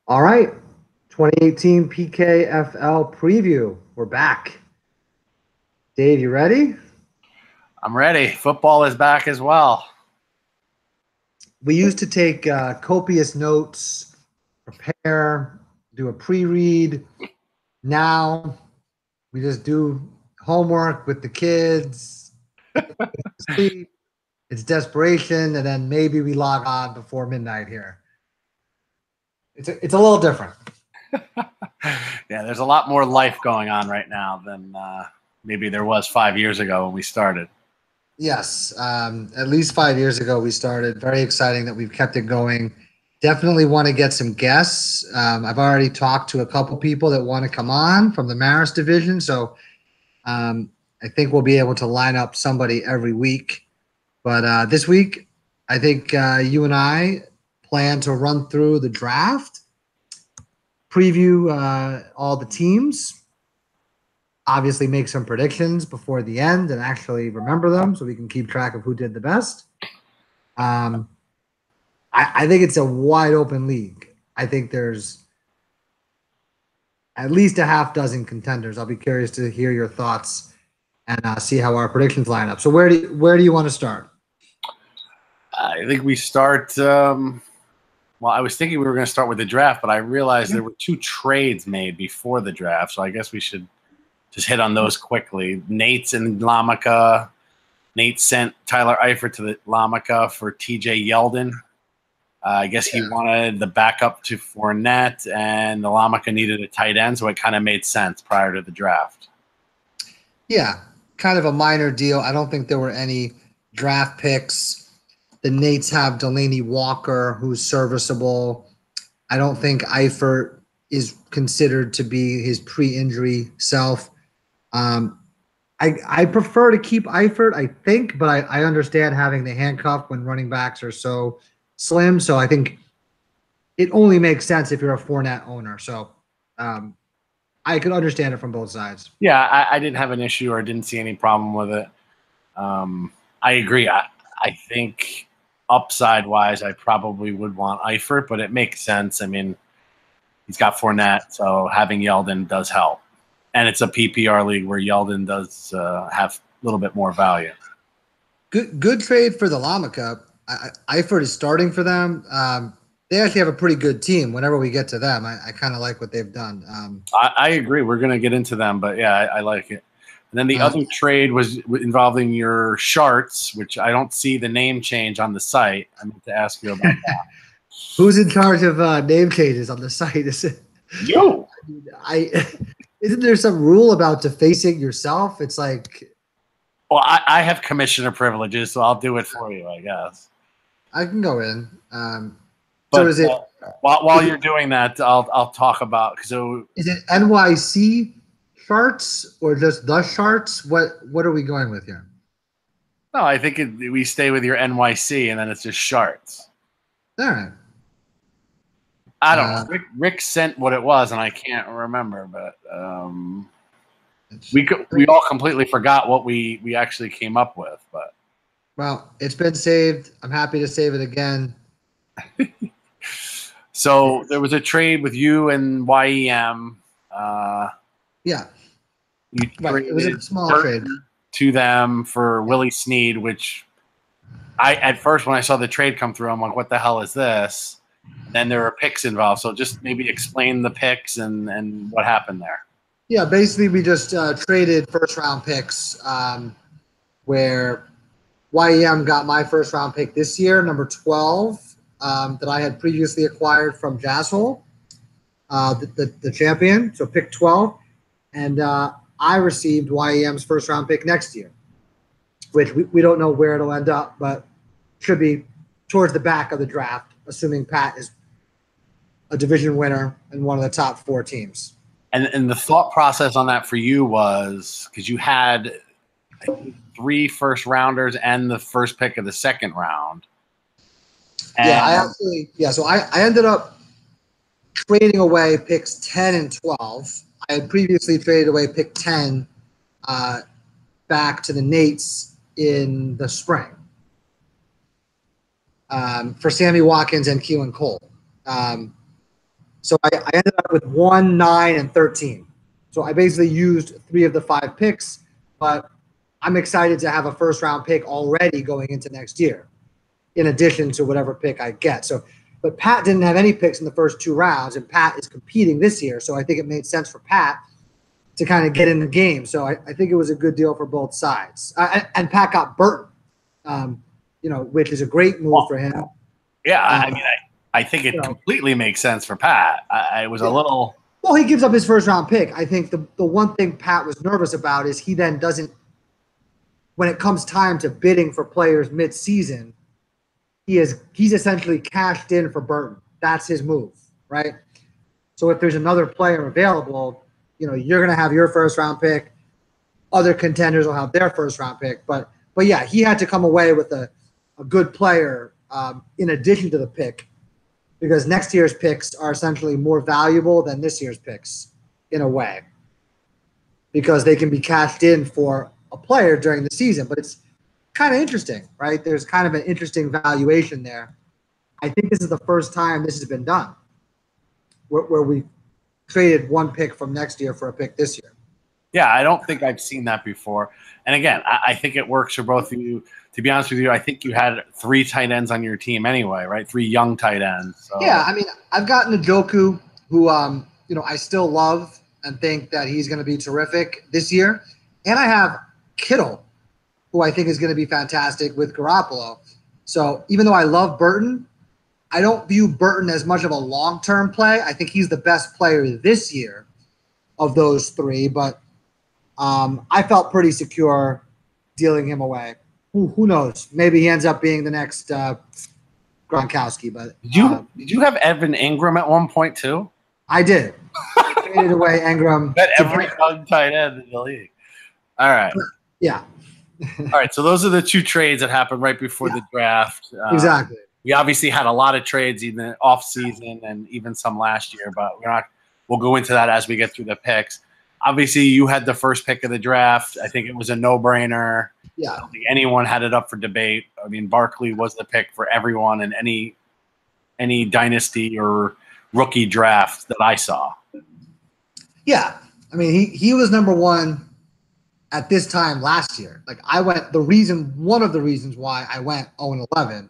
All right, 2018 Pkfl Preview. We're back. Dave, you ready? I'm ready. Football is back as well. We used to take copious notes, prepare, do a pre-read. Now we just do homework with the kids, sleep. It's desperation, and then maybe we log on before midnight here. It's a little different. Yeah, there's a lot more life going on right now than maybe there was 5 years ago when we started. Yes, at least 5 years ago we started. Very exciting that we've kept it going. Definitely want to get some guests. I've already talked to a couple people that want to come on from the Maris division, so I think we'll be able to line up somebody every week. But this week, I think you and I plan to run through the draft, preview all the teams, obviously make some predictions before the end and actually remember them so we can keep track of who did the best. I think it's a wide open league. I think there's at least a half dozen contenders. I'll be curious to hear your thoughts and see how our predictions line up. So where do you want to start? I think we start. Well, I was thinking we were going to start with the draft, but I realized there were 2 trades made before the draft, so I guess we should just hit on those quickly. Nate's in Lamica. Nate sent Tyler Eifert to the Lamica for TJ Yeldon. I guess he wanted the backup to Fournette, and the Lamica needed a tight end, so it kind of made sense prior to the draft. Yeah, kind of a minor deal. I don't think there were any draft picks. The Nates have Delaney Walker, who's serviceable. I don't think Eifert is considered to be his pre-injury self. I prefer to keep Eifert, I think, but I understand having the handcuff when running backs are so slim. So I think it only makes sense if you're a Fournette owner. So I could understand it from both sides. Yeah, I didn't have an issue or didn't see any problem with it. I agree. I think upside-wise, I probably would want Eifert, but it makes sense. I mean, he's got Fournette, so having Yeldon does help. And it's a PPR league where Yeldon does have a little bit more value. Good trade for the Lamica. Eifert is starting for them. They actually have a pretty good team. Whenever we get to them, I kind of like what they've done. I agree. We're going to get into them, but yeah, I like it. And then the other trade was involving your Sharts, which I don't see the name change on the site. I meant to ask you about that. Who's in charge of name changes on the site? Is it you? Isn't there some rule about defacing yourself? It's like, well, I have commissioner privileges, so I'll do it for you, I guess. I can go in. But so is it while you're doing that, I'll talk about. So is it NYC Sharts or just the Sharts? What are we going with here? No, I think we stay with your NYC, and then it's just Sharts. All right. I don't know. Rick sent what it was, and I can't remember, but we all completely forgot what we actually came up with. But well, it's been saved. I'm happy to save it again. So there was a trade with you and YEM. Yeah. You it was a small trade to them for Willie Snead, which at first when I saw the trade come through, I'm like, what the hell is this? And then there were picks involved. So just maybe explain the picks and what happened there. Yeah, basically we just traded first-round picks where YEM got my first-round pick this year, number 12, that I had previously acquired from Jazzhole, the champion, so pick 12. And I received YEM's first-round pick next year, which we don't know where it'll end up, but should be towards the back of the draft, assuming Pat is a division winner and one of the top 4 teams. And the thought process on that for you was because you had 3 first-rounders and the first pick of the second round. And so I ended up trading away picks 10 and 12. I had previously traded away pick 10 back to the Nates in the spring for Sammy Watkins and Keelan Cole. So I ended up with 1, 9, and 13. So I basically used 3 of the 5 picks, but I'm excited to have a first round pick already going into next year, in addition to whatever pick I get. So, but Pat didn't have any picks in the first 2 rounds, and Pat is competing this year. So I think it made sense for Pat to kind of get in the game. So I think it was a good deal for both sides. And Pat got Burton, which is a great move for him. Yeah, I mean, I think it completely makes sense for Pat. I was a little. Well, he gives up his first round pick. I think the one thing Pat was nervous about is he then doesn't, when it comes time to bidding for players mid-season, he's essentially cashed in for Burton. That's his move, right? So if there's another player available, you're going to have your first round pick. Other contenders will have their first round pick. But yeah, he had to come away with a good player in addition to the pick, because next year's picks are essentially more valuable than this year's picks in a way, because they can be cashed in for a player during the season. But it's kind of interesting, right? There's kind of an interesting valuation there. I think this is the first time this has been done, where we traded 1 pick from next year for a pick this year. Yeah, I don't think I've seen that before. And again, I think it works for both of you. To be honest with you, I think you had 3 tight ends on your team anyway, right? 3 young tight ends. So. Yeah, I mean, I've got Njoku, who I still love and think that he's going to be terrific this year. And I have Kittle, who I think is going to be fantastic with Garoppolo. So even though I love Burton, I don't view Burton as much of a long-term play. I think he's the best player this year of those 3, but I felt pretty secure dealing him away. Who knows? Maybe he ends up being the next Gronkowski. But did you have Evan Ingram at one point too? I did. I traded away Ingram. Bet every young tight end in the league. All right. Yeah. All right. So those are the 2 trades that happened right before the draft. Exactly. We obviously had a lot of trades in the off season and even some last year, but we'll go into that as we get through the picks. Obviously, you had the first pick of the draft. I think it was a no-brainer. Yeah. I don't think anyone had it up for debate. I mean, Barkley was the pick for everyone in any dynasty or rookie draft that I saw. Yeah. I mean, he was number 1 at this time last year. Like one of the reasons why I went 0-11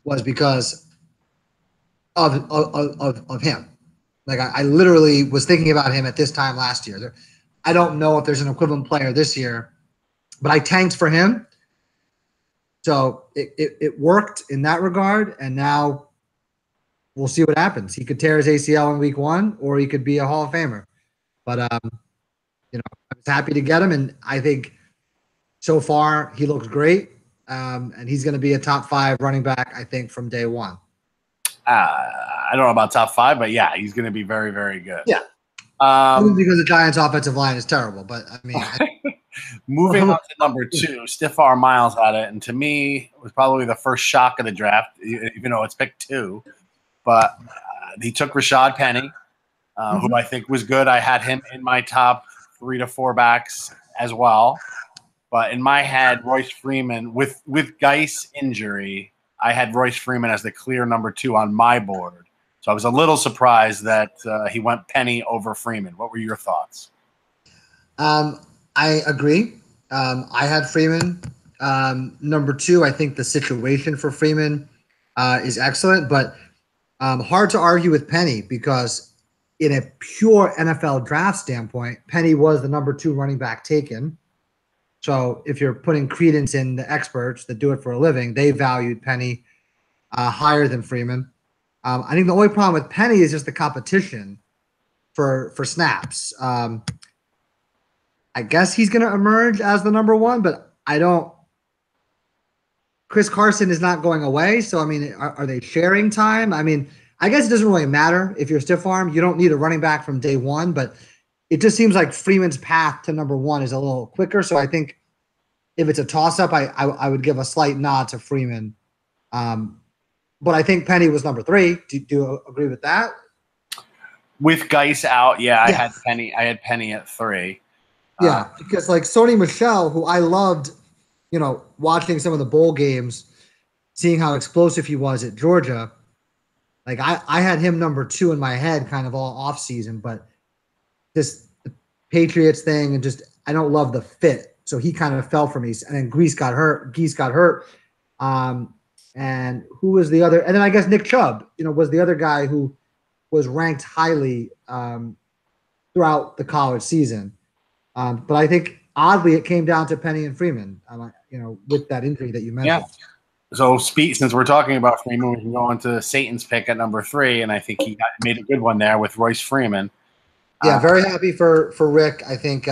was because of him. Like I literally was thinking about him at this time last year. I don't know if there's an equivalent player this year, but I tanked for him. So it worked in that regard, and now we'll see what happens. He could tear his ACL in week 1, or he could be a Hall of Famer. But I was happy to get him, and I think so far he looks great, and he's going to be a top 5 running back, I think, from day 1. I don't know about top 5, but yeah, he's going to be very, very good. Yeah. Because the Giants' offensive line is terrible, but I mean, moving on to number 2, Stiffar Miles had it, and to me, it was probably the first shock of the draft, even though it's pick 2. But he took Rashad Penny, who I think was good. I had him in my top 3 to 4 backs as well. But in my head, Royce Freeman, with Geis injury, I had Royce Freeman as the clear number 2 on my board. So I was a little surprised that he went Penny over Freeman. What were your thoughts? I agree. I had Freeman number 2. I think the situation for Freeman is excellent, but hard to argue with Penny, because in a pure NFL draft standpoint, Penny was the number 2 running back taken. So if you're putting credence in the experts that do it for a living, they valued Penny higher than Freeman. I think the only problem with Penny is just the competition for snaps. I guess he's going to emerge as the number 1, but I don't. Chris Carson is not going away, so I mean, are they sharing time? I mean, I guess it doesn't really matter if you're stiff arm. You don't need a running back from day 1, but it just seems like Freeman's path to number 1 is a little quicker. So I think if it's a toss-up, I would give a slight nod to Freeman. But I think Penny was number 3. Do you agree with that? With Geis out, yeah. I had Penny at 3. Yeah, because like Sony Michel, who I loved, watching some of the bowl games, seeing how explosive he was at Georgia. Like I had him number 2 in my head kind of all off season, but this the Patriots thing and just I don't love the fit. So he kind of fell for me. And then Geese got hurt. And who was the other? And then I guess Nick Chubb, was the other guy who was ranked highly throughout the college season. But I think oddly it came down to Penny and Freeman, with that injury that you mentioned. Yeah. So since we're talking about Freeman, we can go into Satan's pick at number 3, and I think he made a good one there with Royce Freeman. Yeah, very happy for Rick. I think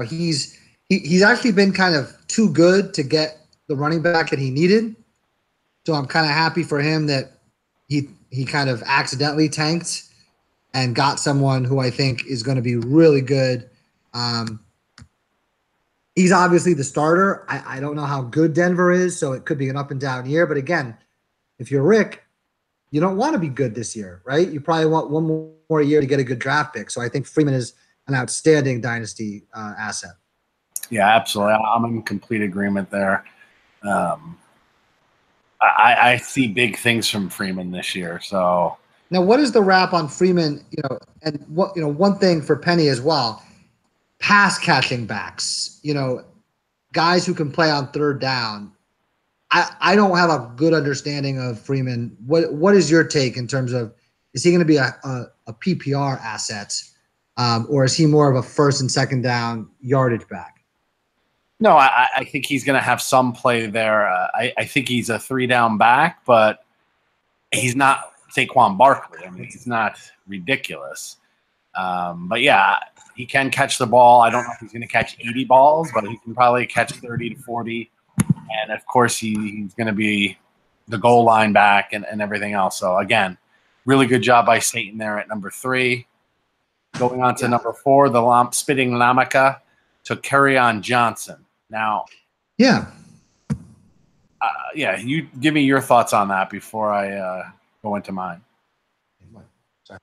he's actually been kind of too good to get the running back that he needed. So I'm kind of happy for him that he kind of accidentally tanked and got someone who I think is going to be really good. He's obviously the starter. I don't know how good Denver is, so it could be an up and down year. But again, if you're Rick, you don't want to be good this year, right? You probably want one more year to get a good draft pick. So I think Freeman is an outstanding dynasty asset. Yeah, absolutely. I'm in complete agreement there. I see big things from Freeman this year. So now, what is the wrap on Freeman? And what one thing for Penny as well, pass catching backs. Guys who can play on third down. I don't have a good understanding of Freeman. What is your take in terms of is he going to be a PPR asset, or is he more of a first and second down yardage back? No, I think he's going to have some play there. I think he's a 3-down back, but he's not Saquon Barkley. I mean, he's not ridiculous. But yeah, he can catch the ball. I don't know if he's going to catch 80 balls, but he can probably catch 30 to 40. And of course, he's going to be the goal line back and everything else. So again, really good job by Satan there at number 3. Going on to number 4, the spitting Lamaka took Kerryon Johnson. Now, you give me your thoughts on that before I go into mine. Sorry.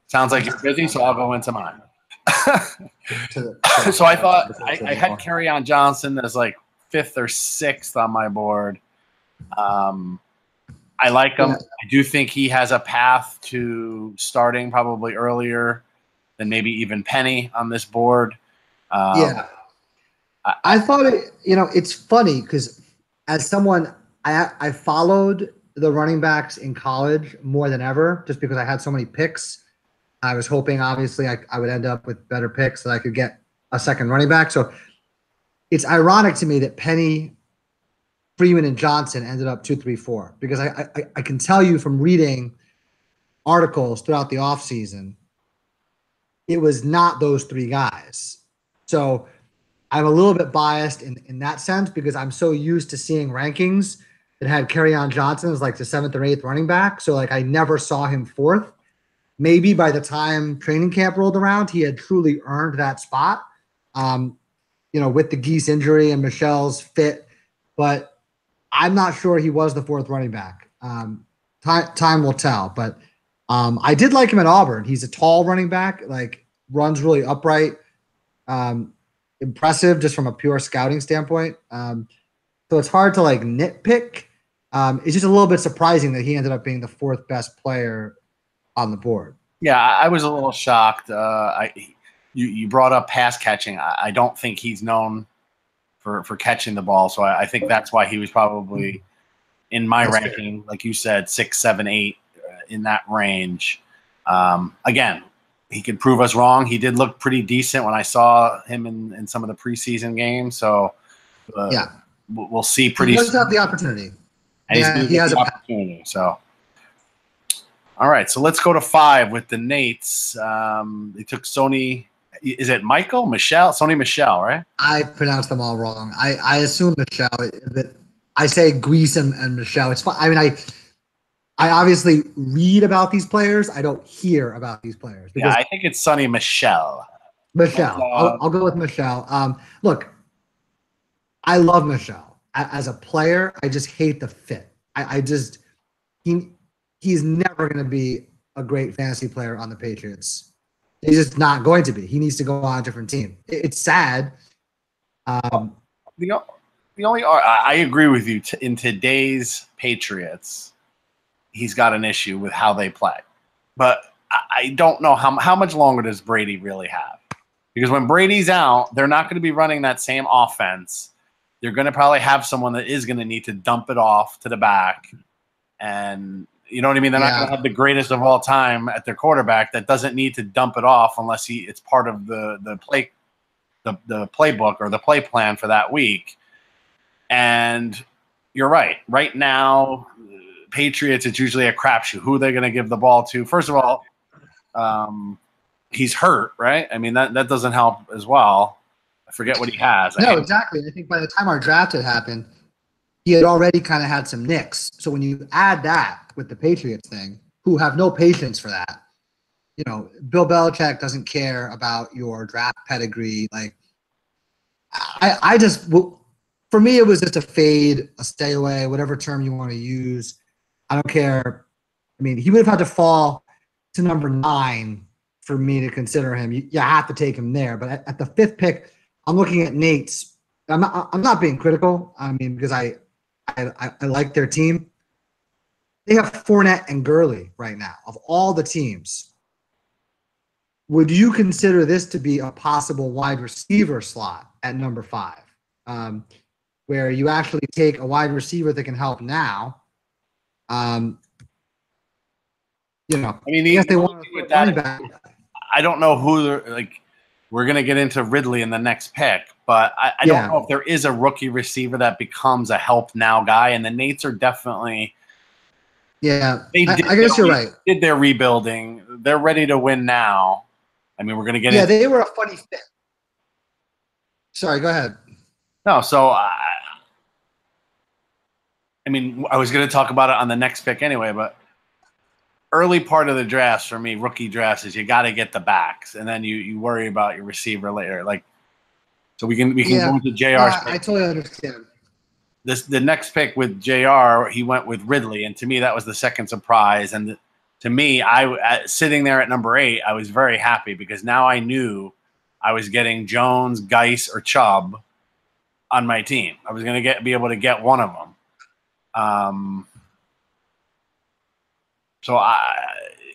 Sounds like you're busy, so I'll go into mine. So I thought I had Kerryon Johnson as like 5th or 6th on my board. I like him. I do think he has a path to starting probably earlier than maybe even Penny on this board. I thought it's funny because as someone I followed the running backs in college more than ever just because I had so many picks. I was hoping obviously I would end up with better picks that I could get a second running back. So it's ironic to me that Penny, Freeman, and Johnson ended up 2, 3, 4 because I can tell you from reading articles throughout the offseason, it was not those 3 guys. So I'm a little bit biased in that sense because I'm so used to seeing rankings that had Kerryon Johnson as like the 7th or 8th running back. So like I never saw him 4th. Maybe by the time training camp rolled around, he had truly earned that spot, with the Geese injury and Michelle's fit. But I'm not sure he was the 4th running back. Time will tell. But I did like him at Auburn. He's a tall running back, like runs really upright. Impressive just from a pure scouting standpoint. So it's hard to like nitpick. It's just a little bit surprising that he ended up being the 4th best player on the board. Yeah, I was a little shocked. You brought up pass catching. I don't think he's known for catching the ball, so I think that's why he was probably in my ranking, like you said, 6, 7, 8 in that range. Again, he could prove us wrong. He did look pretty decent when I saw him in some of the preseason games. So we'll see pretty soon. He does have the opportunity. And he has an opportunity. So, all right. So let's go to 5 with the Nates. They took Sony. Is it Michael? Michelle? Sony Michelle, right? I pronounced them all wrong. I assume Michelle. I say Grease and Michelle. It's fine. I mean, I obviously read about these players. I don't hear about these players. Yeah, I think it's Sonny Michelle. Michelle. I'll go with Michelle. Look, I love Michelle. As a player, I just hate the fit. He's never going to be a great fantasy player on the Patriots. He's just not going to be. He needs to go on a different team. It's sad. The only I agree with you. In today's Patriots, he's got an issue with how they play. But I don't know how much longer does Brady really have? Because when Brady's out, they're not going to be running that same offense. They're going to probably have someone that is going to need to dump it off to the back. And you know what I mean? They're not going to have the greatest of all time at their quarterback that doesn't need to dump it off unless it's part of the playbook or the play plan for that week. And you're right. Right now, Patriots, it's usually a crapshoot. Who are they going to give the ball to? First of all, he's hurt, right? I mean, that doesn't help as well. I forget what he has. No, exactly. I think by the time our draft had happened, he had already kind of had some nicks. So when you add that with the Patriots thing, who have no patience for that, you know, Bill Belichick doesn't care about your draft pedigree. Like, I just, for me, it was just a fade, a stay away, whatever term you want to use. I don't care. I mean, he would have had to fall to number 9 for me to consider him. You have to take him there. But at the 5th pick, I'm looking at Nate's. I'm not being critical. I mean, because I like their team. They have Fournette and Gurley right now. Of all the teams, would you consider this to be a possible wide receiver slot at number 5, where you actually take a wide receiver that can help now? You know, I mean, I guess they want to running back. I don't know who they're like. We're going to get into Ridley in the next pick, but I don't know if there is a rookie receiver that becomes a help now guy. And the Nates are definitely. Yeah, I guess you're right. Did their rebuilding? They're ready to win now. I mean, we're going to get. Yeah, they were a funny fit. Sorry, go ahead. No, so I mean, I was going to talk about it on the next pick anyway, but early part of the drafts for me, rookie drafts, is you got to get the backs, and then you worry about your receiver later. Like, so we can go into JR. I totally understand. The next pick with JR, he went with Ridley, and to me that was the second surprise. And to me, sitting there at number 8, I was very happy because now I knew I was getting Jones, Geis, or Chubb on my team. I was going to be able to get one of them. So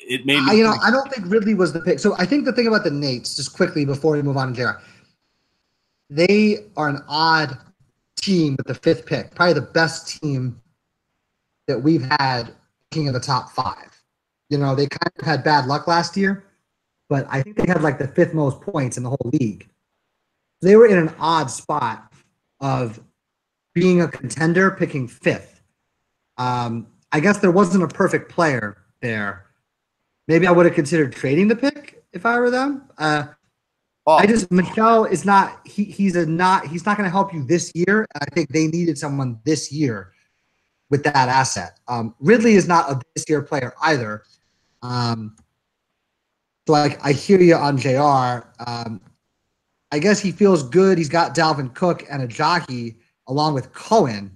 it made me. I don't think Ridley was the pick. So I think the thing about the Nates, just quickly before we move on to JR, they are an odd team with the 5th pick, probably the best team that we've had picking in the top 5. You know, they kind of had bad luck last year, but I think they had like the 5th most points in the whole league. They were in an odd spot of being a contender, picking 5th. I guess there wasn't a perfect player there. Maybe I would have considered trading the pick if I were them. Michelle is not. He's not going to help you this year. I think they needed someone this year with that asset. Ridley is not a this year player either. So I hear you on JR. I guess he feels good. He's got Dalvin Cook and a jockey along with Cohen.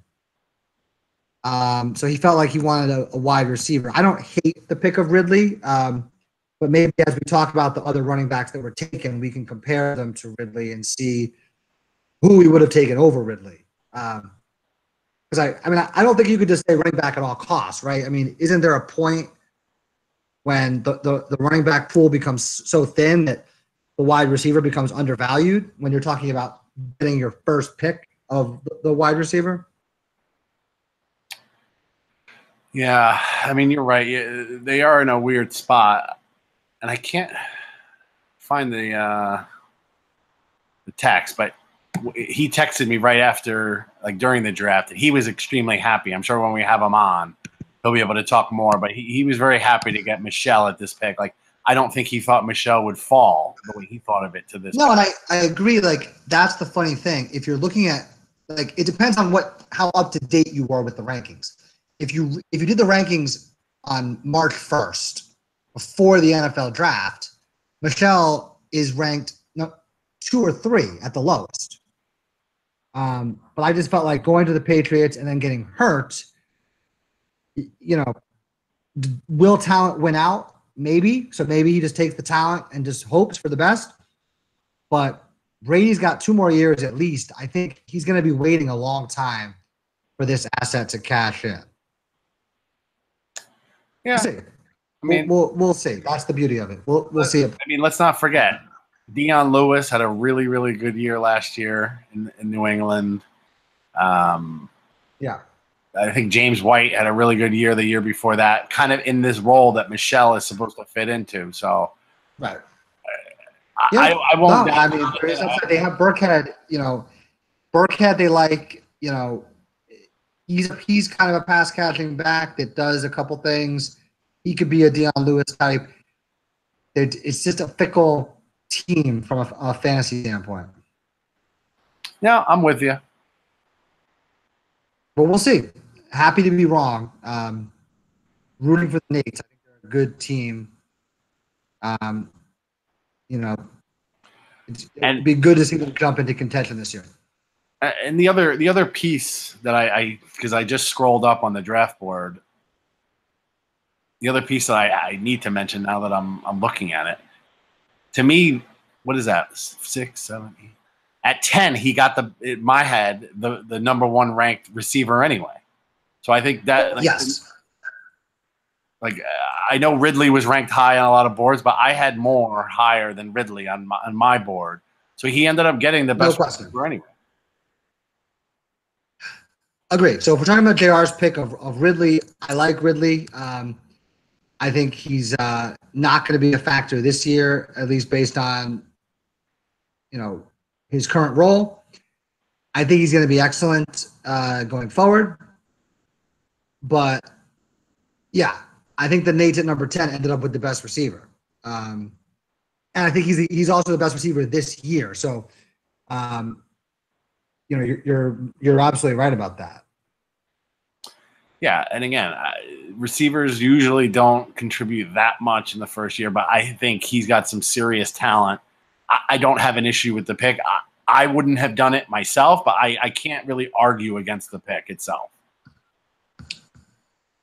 So he felt like he wanted a wide receiver. I don't hate the pick of Ridley, but maybe as we talk about the other running backs that were taken, we can compare them to Ridley and see who we would have taken over Ridley. Because I don't think you could just say running back at all costs, right? I mean, isn't there a point when the running back pool becomes so thin that the wide receiver becomes undervalued when you're talking about getting your first pick of the wide receiver? Yeah, I mean, you're right. They are in a weird spot, and I can't find the text, but he texted me right after, like during the draft, that he was extremely happy. I'm sure when we have him on, he'll be able to talk more, but he was very happy to get Michelle at this pick. Like, I don't think he thought Michelle would fall the way he thought of it to this. No, and I agree. Like, that's the funny thing. If you're looking at, like, it depends on how up to date you were with the rankings. If you did the rankings on March 1st, before the NFL draft, Michelle is ranked 2 or 3 at the lowest. But I just felt like going to the Patriots and then getting hurt, will talent win out? Maybe. So maybe he just takes the talent and just hopes for the best. But Brady's got 2 more years at least. I think he's going to be waiting a long time for this asset to cash in. We'll Yeah, see. I mean, We'll see. That's the beauty of it. We'll see it. I mean, let's not forget, Dion Lewis had a really, really good year last year in New England. Yeah. I think James White had a really good year the year before that, kind of in this role that Michelle is supposed to fit into. So, Right. I won't. No, I mean, they have Burkhead. Burkhead. They like. He's kind of a pass catching back that does a couple things. He could be a Dion Lewis type. It's just a fickle team from a fantasy standpoint. Yeah, I'm with you. But we'll see. Happy to be wrong. Rooting for the Nates. I think they're a good team. It'd be good to see them jump into contention this year. And the other piece that because I just scrolled up on the draft board, the other piece that I need to mention now that I'm looking at it, to me, what is that? 6, 7, 8. At 10, he got in my head the number 1 ranked receiver anyway. So I think that yes. I know Ridley was ranked high on a lot of boards, but I had more higher than Ridley on my board. So he ended up getting the best receiver anyway. Agreed. So if we're talking about JR's pick of Ridley, I like Ridley. I think he's not going to be a factor this year, at least based on his current role. I think he's going to be excellent going forward. But yeah, I think the Nates at number 10 ended up with the best receiver. And I think he's also the best receiver this year. So you're absolutely right about that. Yeah, and again, receivers usually don't contribute that much in the first year, but I think he's got some serious talent. I don't have an issue with the pick. I wouldn't have done it myself, but I can't really argue against the pick itself.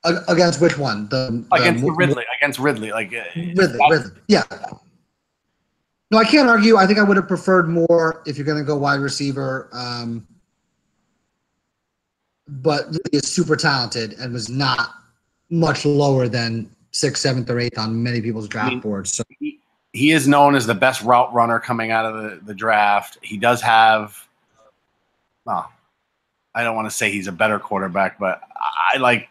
Against which one? Against Ridley. Against Ridley. Ridley. Yeah. No, I can't argue. I think I would have preferred more if you're going to go wide receiver. But really is super talented and was not much lower than 6th, 7th, or 8th on many people's draft boards. So he is known as the best route runner coming out of the draft. He does have, well, I don't want to say he's a better quarterback, but I like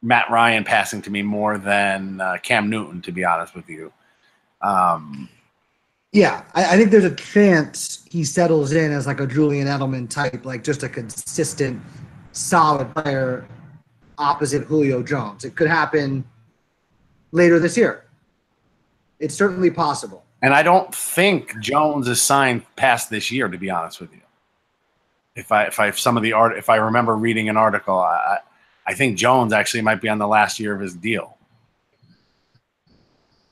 Matt Ryan passing to me more than Cam Newton, to be honest with you. Yeah, I think there's a chance he settles in as like a Julian Edelman type, like just a consistent, solid player opposite Julio Jones. It could happen later this year. It's certainly possible. And I don't think Jones is signed past this year, to be honest with you. If I remember reading an article, I think Jones actually might be on the last year of his deal.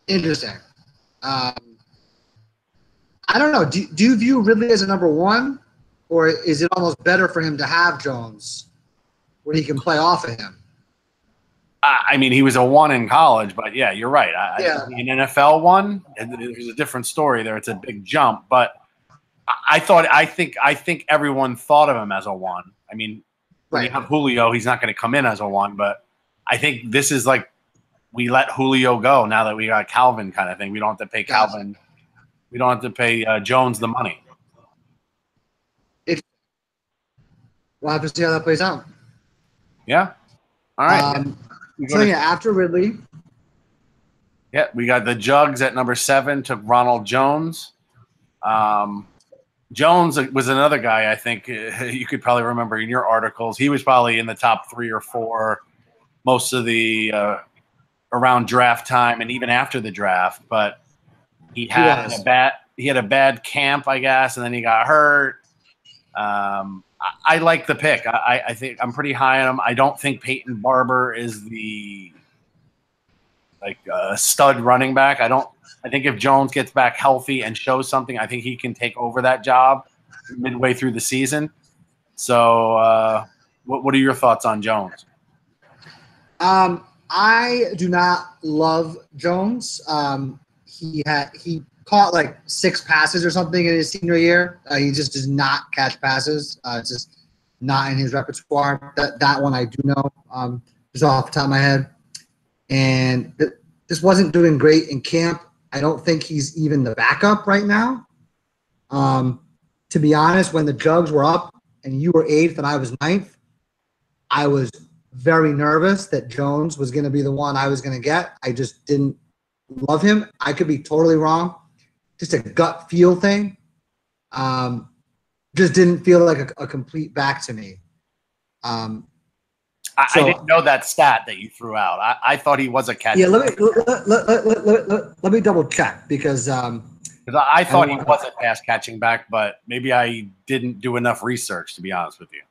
Interesting. I don't know. Do you view Ridley as a number 1, or is it almost better for him to have Jones when he can play off of him? I mean, he was a 1 in college, but yeah, you're right. An NFL 1, there's a different story there. It's a big jump, but I think everyone thought of him as a 1. I mean, when you have Julio, he's not going to come in as a 1, but I think this is like we let Julio go now that we got Calvin kind of thing. We don't have to pay Calvin. We don't have to pay Jones the money. We'll have to see how that plays out. Yeah. All right. After Ridley. Yeah, we got the Jugs at number 7, took Ronald Jones. Jones was another guy I think you could probably remember in your articles. He was probably in the top 3 or 4 most of the around draft time and even after the draft, but he had a bad camp, I guess, and then he got hurt. I like the pick. I think I'm pretty high on him. I don't think Peyton Barber is the stud running back. I think if Jones gets back healthy and shows something, I think he can take over that job midway through the season. So, what are your thoughts on Jones? I do not love Jones. He caught like 6 passes or something in his senior year. He just does not catch passes. It's just not in his repertoire. That one I do know just off the top of my head. and this wasn't doing great in camp. I don't think he's even the backup right now. To be honest, when the Jugs were up and you were 8th and I was 9th, I was very nervous that Jones was going to be the one I was going to get. I just didn't love him. I could be totally wrong. Just a gut feel thing. Just didn't feel like a complete back to me. I didn't know that stat that you threw out. I thought he was a catcher. Yeah, let me double check because I thought he was a pass catching back, but maybe I didn't do enough research, to be honest with you.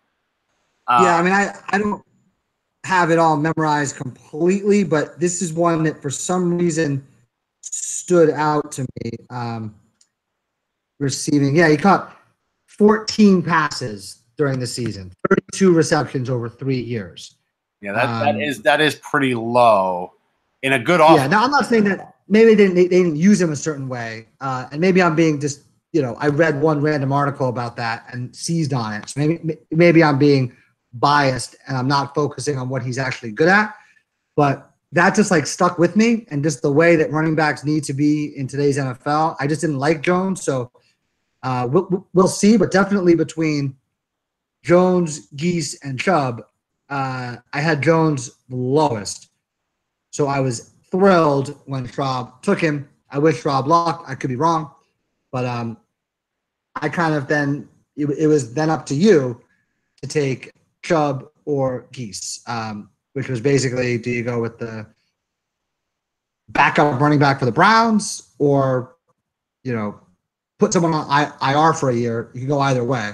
Yeah, I mean, I don't have it all memorized completely, but this is one that for some reason stood out to me. Receiving, yeah, he caught 14 passes during the season, 32 receptions over 3 years. Yeah, that is pretty low in a good offense. Yeah, now I'm not saying that maybe they didn't use him a certain way, and maybe I'm being just I read one random article about that and seized on it. So maybe I'm being biased and I'm not focusing on what he's actually good at, but that just like stuck with me, and just the way that running backs need to be in today's NFL. I just didn't like Jones, so we'll see, but definitely between Jones, Geese, and Chubb, I had Jones the lowest. So I was thrilled when Schwab took him. I wish Schwab luck. I could be wrong, but I kind of then it was then up to you to take Chubb or Geese, which was basically, do you go with the backup running back for the Browns or put someone on IR for a year? You can go either way.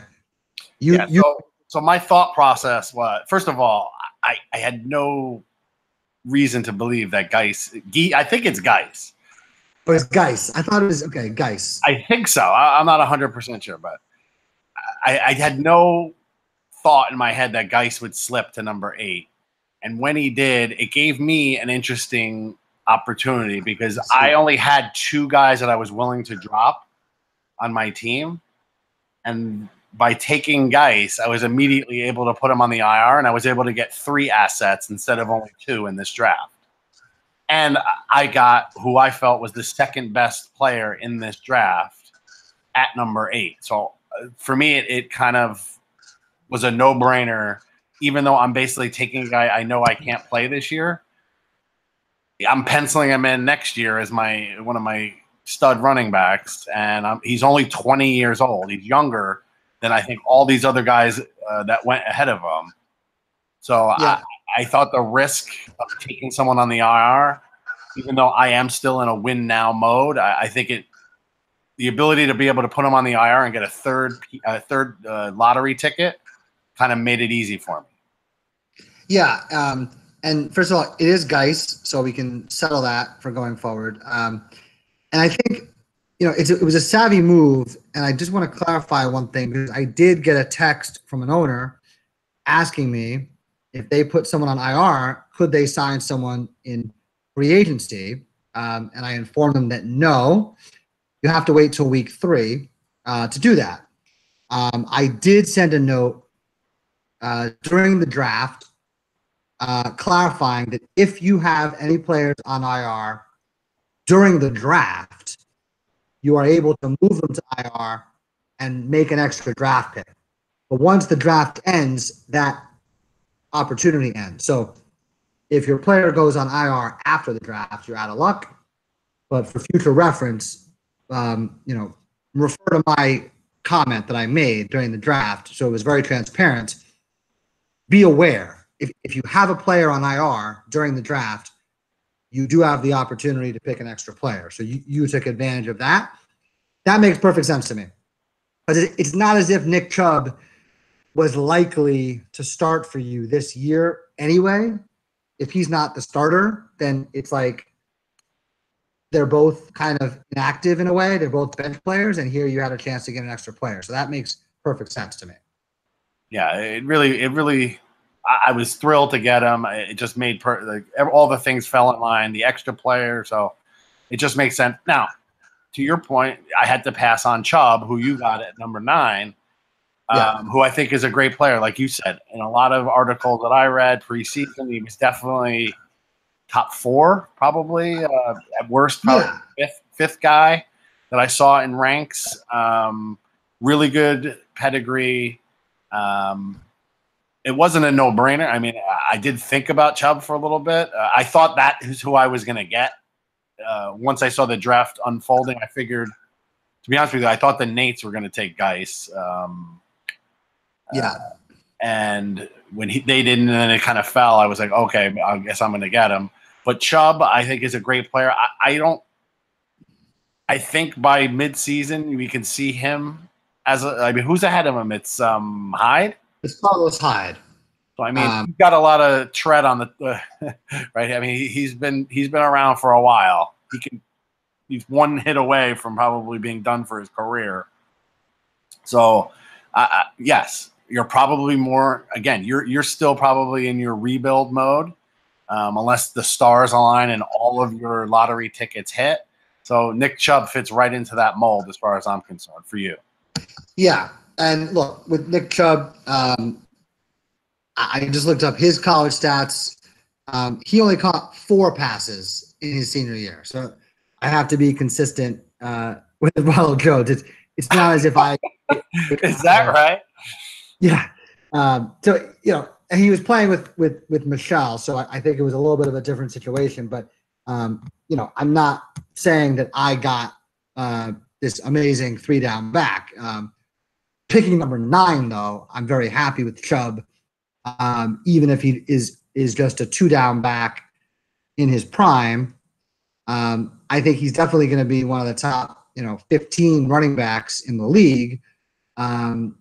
So my thought process was, first of all, I had no reason to believe that Geis. I think it's Geis. Oh, it's Geis. I thought it was Geis. I think so. I'm not 100% sure, but I had no thought in my head that Geis would slip to number 8. And when he did, it gave me an interesting opportunity because I only had 2 guys that I was willing to drop on my team. And by taking Geis, I was immediately able to put him on the IR, and I was able to get 3 assets instead of only 2 in this draft. And I got who I felt was the second best player in this draft at number 8. So for me, it kind of was a no-brainer, even though I'm basically taking a guy I know I can't play this year. I'm penciling him in next year as one of my stud running backs, and he's only 20 years old. He's younger than I think all these other guys that went ahead of him. So yeah. I thought the risk of taking someone on the IR, even though I am still in a win now mode, I think the ability to be able to put him on the IR and get a third lottery ticket kind of made it easy for me. Yeah. And first of all, it is Geis, so we can settle that for going forward. And I think, it was a savvy move, and I just want to clarify one thing, because I did get a text from an owner asking me if they put someone on IR, could they sign someone in free agency? And I informed them that no, you have to wait till week 3 to do that. I did send a note during the draft clarifying that if you have any players on IR during the draft, you are able to move them to IR and make an extra draft pick. But once the draft ends, that opportunity ends. So if your player goes on IR after the draft, you're out of luck. But for future reference, refer to my comment that I made during the draft. So it was very transparent. Be aware, if you have a player on IR during the draft, you do have the opportunity to pick an extra player. So you took advantage of that. That makes perfect sense to me. But it's not as if Nick Chubb was likely to start for you this year anyway. If he's not the starter, then it's like they're both kind of inactive in a way. They're both bench players, and here you had a chance to get an extra player. So that makes perfect sense to me. Yeah, it really. I was thrilled to get him. It just made all the things fell in line. The extra player, so it just makes sense. Now, to your point, I had to pass on Chubb, who you got at number 9, who I think is a great player, like you said. In a lot of articles that I read preseason, he was definitely top 4 probably, at worst probably Yeah. fifth guy that I saw in ranks. Really good pedigree. It wasn't a no-brainer. I mean, I did think about Chubb for a little bit. I thought that is who I was going to get. Once I saw the draft unfolding, I figured, to be honest with you, I thought the Nates were going to take Geis. And when they didn't, and then it kind of fell, I was like, okay, I guess I'm going to get him. But Chubb, I think, is a great player. I think by midseason we can see him as I mean, who's ahead of him? It's Hyde. It's Carlos Hyde. So I mean, he's got a lot of tread on the right. I mean, he's been around for a while. He's one hit away from probably being done for his career. So yes, you're probably more. Again, you're still probably in your rebuild mode, unless the stars align and all of your lottery tickets hit. So Nick Chubb fits right into that mold as far as I'm concerned for you. Yeah, and look, with Nick Chubb, I just looked up his college stats. He only caught 4 passes in his senior year. So I have to be consistent with Ronald Jones. It's not as if I – Is that right? Yeah. So, and he was playing with Michelle, so I think it was a little bit of a different situation. But, I'm not saying that I got this amazing 3-down back. Picking number 9, though, I'm very happy with Chubb, even if he is just a 2-down back in his prime. I think he's definitely going to be one of the top, 15 running backs in the league. So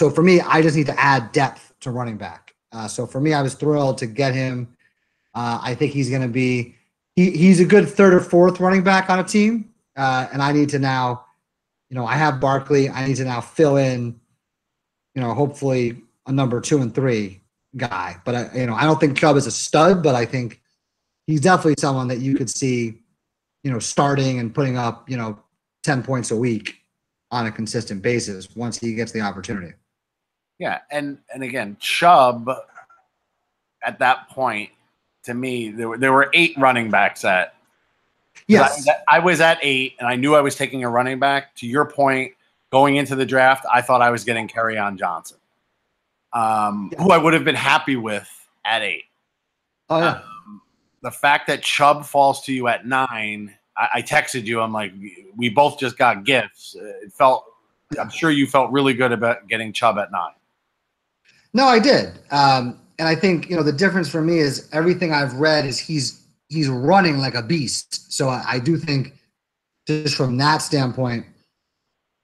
for me, I just need to add depth to running back. So for me, I was thrilled to get him. I think he's going to be he's a good 3rd or 4th running back on a team. And I need to now, I have Barkley. I need to now fill in, hopefully a number 2 and 3 guy. But I don't think Chubb is a stud, but I think he's definitely someone that you could see, starting and putting up, 10 points a week on a consistent basis once he gets the opportunity. Yeah, and again, Chubb at that point, to me, there were 8 running backs at. Yes. I was at 8, and I knew I was taking a running back. To your point, going into the draft, I thought I was getting Kerryon Johnson, who I would have been happy with at 8. Oh, yeah. The fact that Chubb falls to you at 9, I texted you. I'm like, we both just got gifts. I'm sure you felt really good about getting Chubb at 9. No, I did. And I think, the difference for me is everything I've read is he's running like a beast. So I do think just from that standpoint,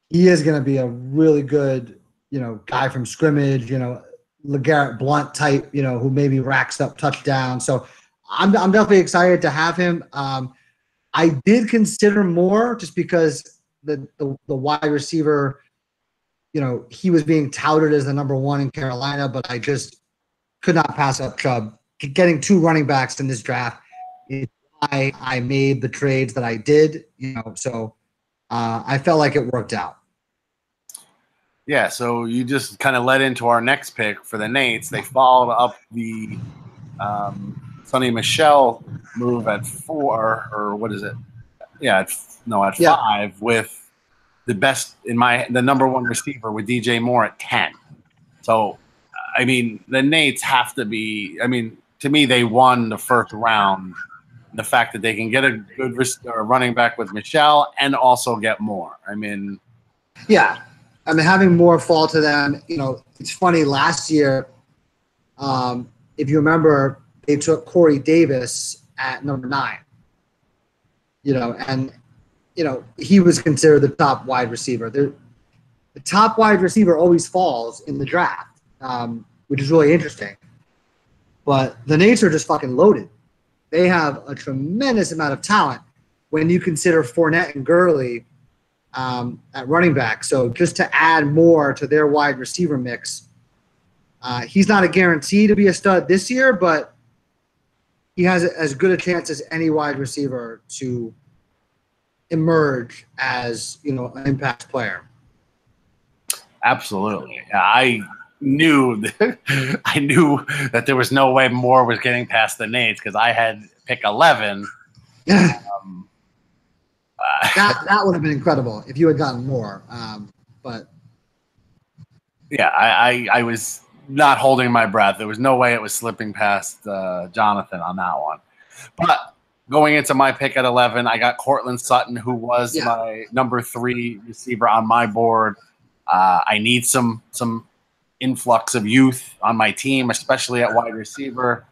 he is going to be a really good, guy from scrimmage, LeGarrette Blount type, who maybe racks up touchdowns. So I'm definitely excited to have him. I did consider more just because the wide receiver, he was being touted as the number 1 in Carolina, but I just could not pass up Chubb. Getting 2 running backs in this draft is why I made the trades that I did, so I felt like it worked out. Yeah, so you just kind of led into our next pick for the Nates. They followed up the Sonny Michel move at 4, or what is it? Yeah, at 5 with the best the number 1 receiver with DJ Moore at 10. So, I mean, the Nates have to be. I mean, to me, they won the first round. The fact that they can get a good running back with Michel and also get more. I mean, yeah. I mean, having more fall to them. It's funny. Last year, if you remember, they took Corey Davis at number 9. And he was considered the top wide receiver. The top wide receiver always falls in the draft, which is really interesting. But the Nates are just fucking loaded. They have a tremendous amount of talent when you consider Fournette and Gurley at running back. So just to add more to their wide receiver mix, he's not a guarantee to be a stud this year, but he has as good a chance as any wide receiver to emerge as, an impact player. Absolutely. I knew that there was no way Moore was getting past the Nates because I had pick 11. That would have been incredible if you had gotten more. But yeah, I was not holding my breath. There was no way it was slipping past Jonathan on that one. But going into my pick at 11, I got Cortland Sutton, who was my number 3 receiver on my board. I need some influx of youth on my team, especially at wide receiver.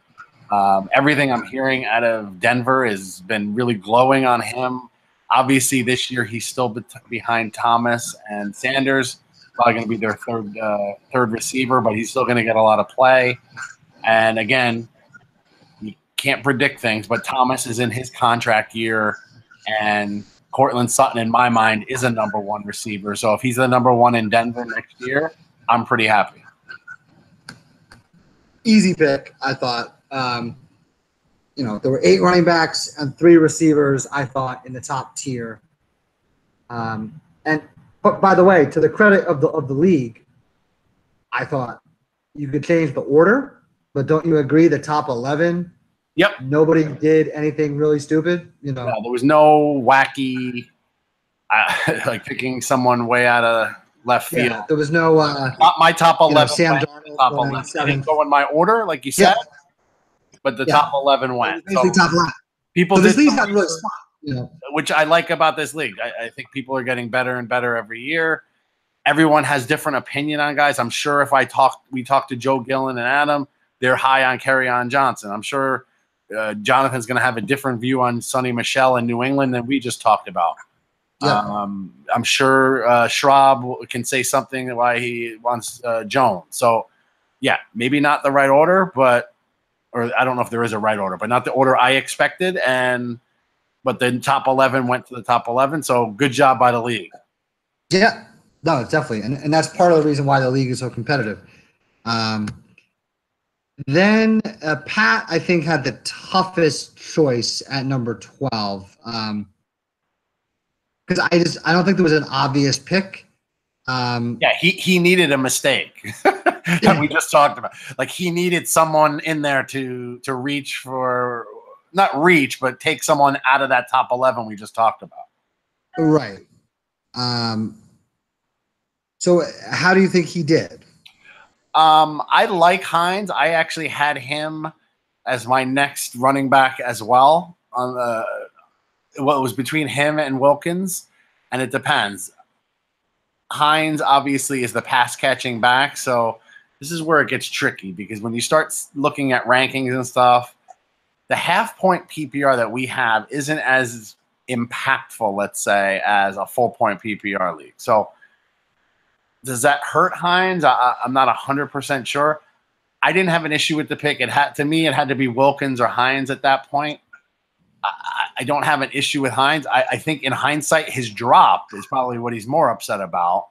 Everything I'm hearing out of Denver has been really glowing on him. Obviously, this year he's still behind Thomas and Sanders. Probably going to be their third receiver, but he's still going to get a lot of play. And again, you can't predict things, but Thomas is in his contract year, and Cortland Sutton, in my mind, is a number 1 receiver. So if he's the number 1 in Denver next year, I'm pretty happy. Easy pick, I thought. There were 8 running backs and 3 receivers, I thought, in the top tier. But by the way, to the credit of the league, I thought you could change the order, but don't you agree the top 11? Yep. Nobody did anything really stupid, Yeah, there was no wacky, like picking someone way out of left field. Yeah, there was no. Not my top 11. Sam Darnold top 11. I didn't go in my order, like you said, but the top 11 went. Basically, top 11. People this league's not really smart, which I like about this league. I think people are getting better and better every year. Everyone has different opinion on guys. I'm sure if we talk to Joe Gillen and Adam, they're high on Kerryon Johnson. I'm sure Jonathan's going to have a different view on Sonny Michel in New England than we just talked about. Yeah. I'm sure Schwab can say something why he wants Jones. So, yeah, maybe not the right order, or I don't know if there is a right order, but not the order I expected. But the top 11 went to the top 11. So good job by the league. Yeah, no, definitely. And that's part of the reason why the league is so competitive. Then Pat, I think, had the toughest choice at number 12. Because I don't think there was an obvious pick. He needed a mistake that we just talked about. Like he needed someone in there to reach for, not reach, but take someone out of that top 11 we just talked about. Right. So how do you think he did? I like Hines. I actually had him as my next running back as well. It was between him and Wilkins, and it depends. Hines obviously is the pass catching back, so this is where it gets tricky because when you start looking at rankings and stuff, the half-point PPR that we have isn't as impactful, let's say, as a full-point PPR league. So does that hurt Hines? I'm not 100% sure. I didn't have an issue with the pick. It had to be Wilkins or Hines at that point. I don't have an issue with Hines. I think in hindsight, his drop is probably what he's more upset about.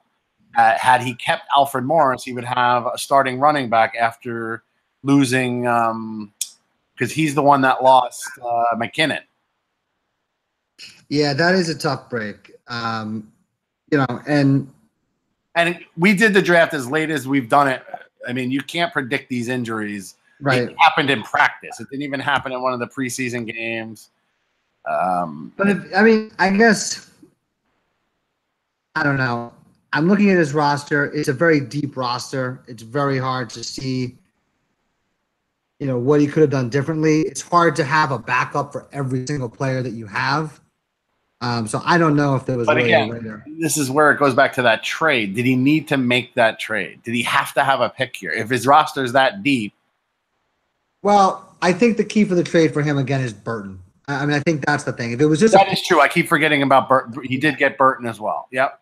Had he kept Alfred Morris, he would have a starting running back after losing because he's the one that lost McKinnon. Yeah, that is a tough break. And we did the draft as late as we've done it. I mean, you can't predict these injuries. Right. It happened in practice. It didn't even happen in one of the preseason games. I guess, I don't know. I'm looking at his roster. It's a very deep roster. It's very hard to see, what he could have done differently. It's hard to have a backup for every single player that you have. So I don't know if there was really a way there. This is where it goes back to that trade. Did he need to make that trade? Did he have to have a pick here? If his roster is that deep. Well, I think the key for the trade for him, again, is Burton. I think that's the thing. If it was just that is true. I keep forgetting about Burton. He did get Burton as well. Yep.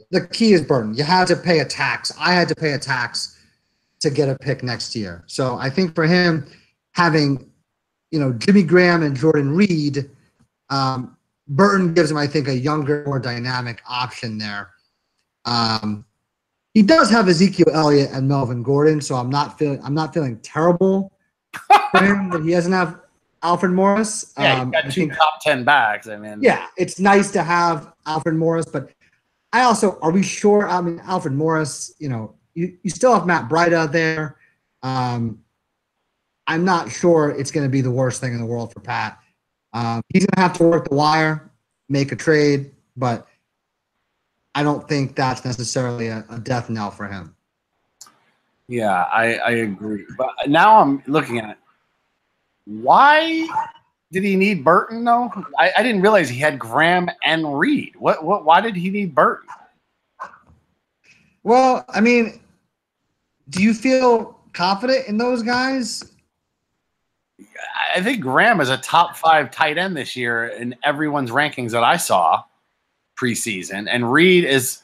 The key is Burton. You had to pay a tax. I had to pay a tax to get a pick next year. So I think for him, having, Jimmy Graham and Jordan Reed, Burton gives him, I think, a younger, more dynamic option there. He does have Ezekiel Elliott and Melvin Gordon, so I'm not feeling terrible for him that he doesn't have Alfred Morris. Yeah, you got two top 10 backs. Yeah, it's nice to have Alfred Morris, but are we sure? Alfred Morris, you still have Matt Breida there. I'm not sure it's going to be the worst thing in the world for Pat. He's going to have to work the wire, make a trade, but I don't think that's necessarily a death knell for him. Yeah, I agree. But now I'm looking at it. Why did he need Burton, though? I didn't realize he had Graham and Reed. Why did he need Burton? Well, I mean, do you feel confident in those guys? I think Graham is a top 5 tight end this year in everyone's rankings that I saw preseason, and Reed has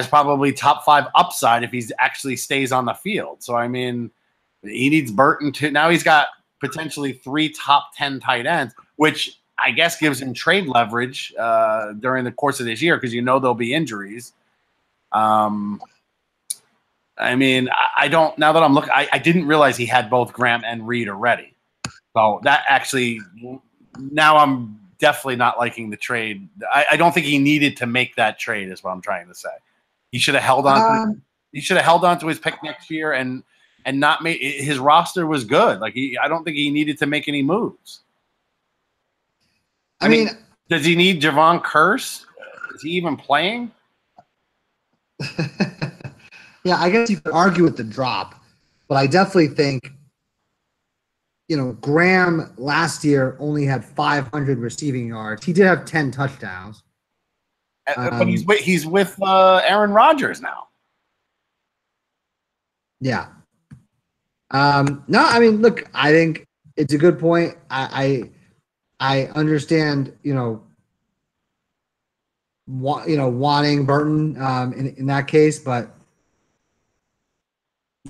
probably top 5 upside if he actually stays on the field. So I mean, he needs Burton too. Now he's got potentially 3 top 10 tight ends, which I guess gives him trade leverage during the course of this year because there'll be injuries. I mean, I don't. Now that I'm looking, I didn't realize he had both Graham and Reed already. So that actually, now I'm definitely not liking the trade. I don't think he needed to make that trade. Is what I'm trying to say. He should have held on. He should have held on to his pick next year and not made. His roster was good. Like I don't think he needed to make any moves. I mean, does he need Javon Curse? Is he even playing? Yeah, I guess you could argue with the drop, but I definitely think, Graham last year only had 500 receiving yards. He did have 10 touchdowns. But he's with Aaron Rodgers now. Yeah. No, I mean, look, I think it's a good point. I understand, wanting Burton in that case, but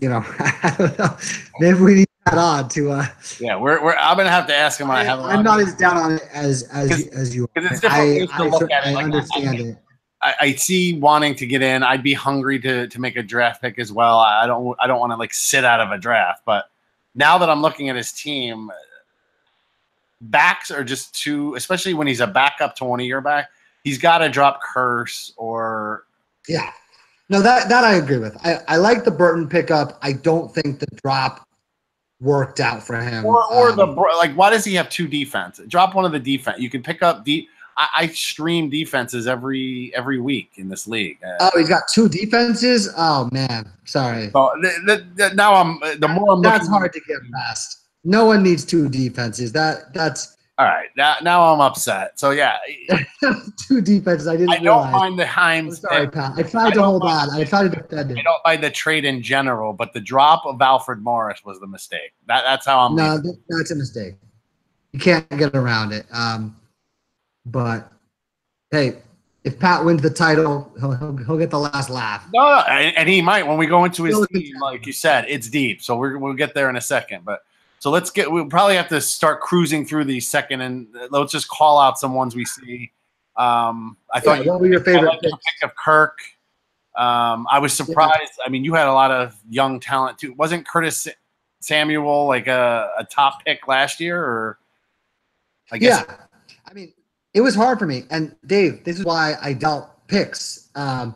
I don't know. Maybe we need that on to. Yeah, I'm gonna have to ask him. I'm not as down on it as you are. Because it's different to look at it. I understand it. I see wanting to get in. I'd be hungry to make a draft pick as well. I don't want to sit out of a draft. But now that I'm looking at his team, backs are just too. Especially when he's a backup to one of your back, he's got to drop Curse or. Yeah. No, that I agree with. I like the Burton pickup. I don't think the drop worked out for him. Or why does he have 2 defenses? Drop one of the defense. You can pick up I stream defenses every week in this league. He's got 2 defenses. Oh man, sorry. So now that's hard to get past. No one needs 2 defenses. That's. All right, now I'm upset. So yeah, 2 defenses. I don't mind the Himes. Sorry, Pat. I tried to hold on. I tried to defend it. I don't mind the trade in general, but the drop of Alfred Morris was the mistake. That's how I'm. No, that's a mistake. You can't get around it. But hey, if Pat wins the title, he'll get the last laugh. No, and he might when we go into his team. Like you said, it's deep. So we'll get there in a second, but. So we'll probably have to start cruising through these second, and let's just call out some ones we see. I thought what were your favorite pick of Kirk? I was surprised. I mean, you had a lot of young talent too. Wasn't Curtis Samuel like a top pick last year? Or I guess. Yeah, I mean, it was hard for me. And Dave, this is why I dealt picks. My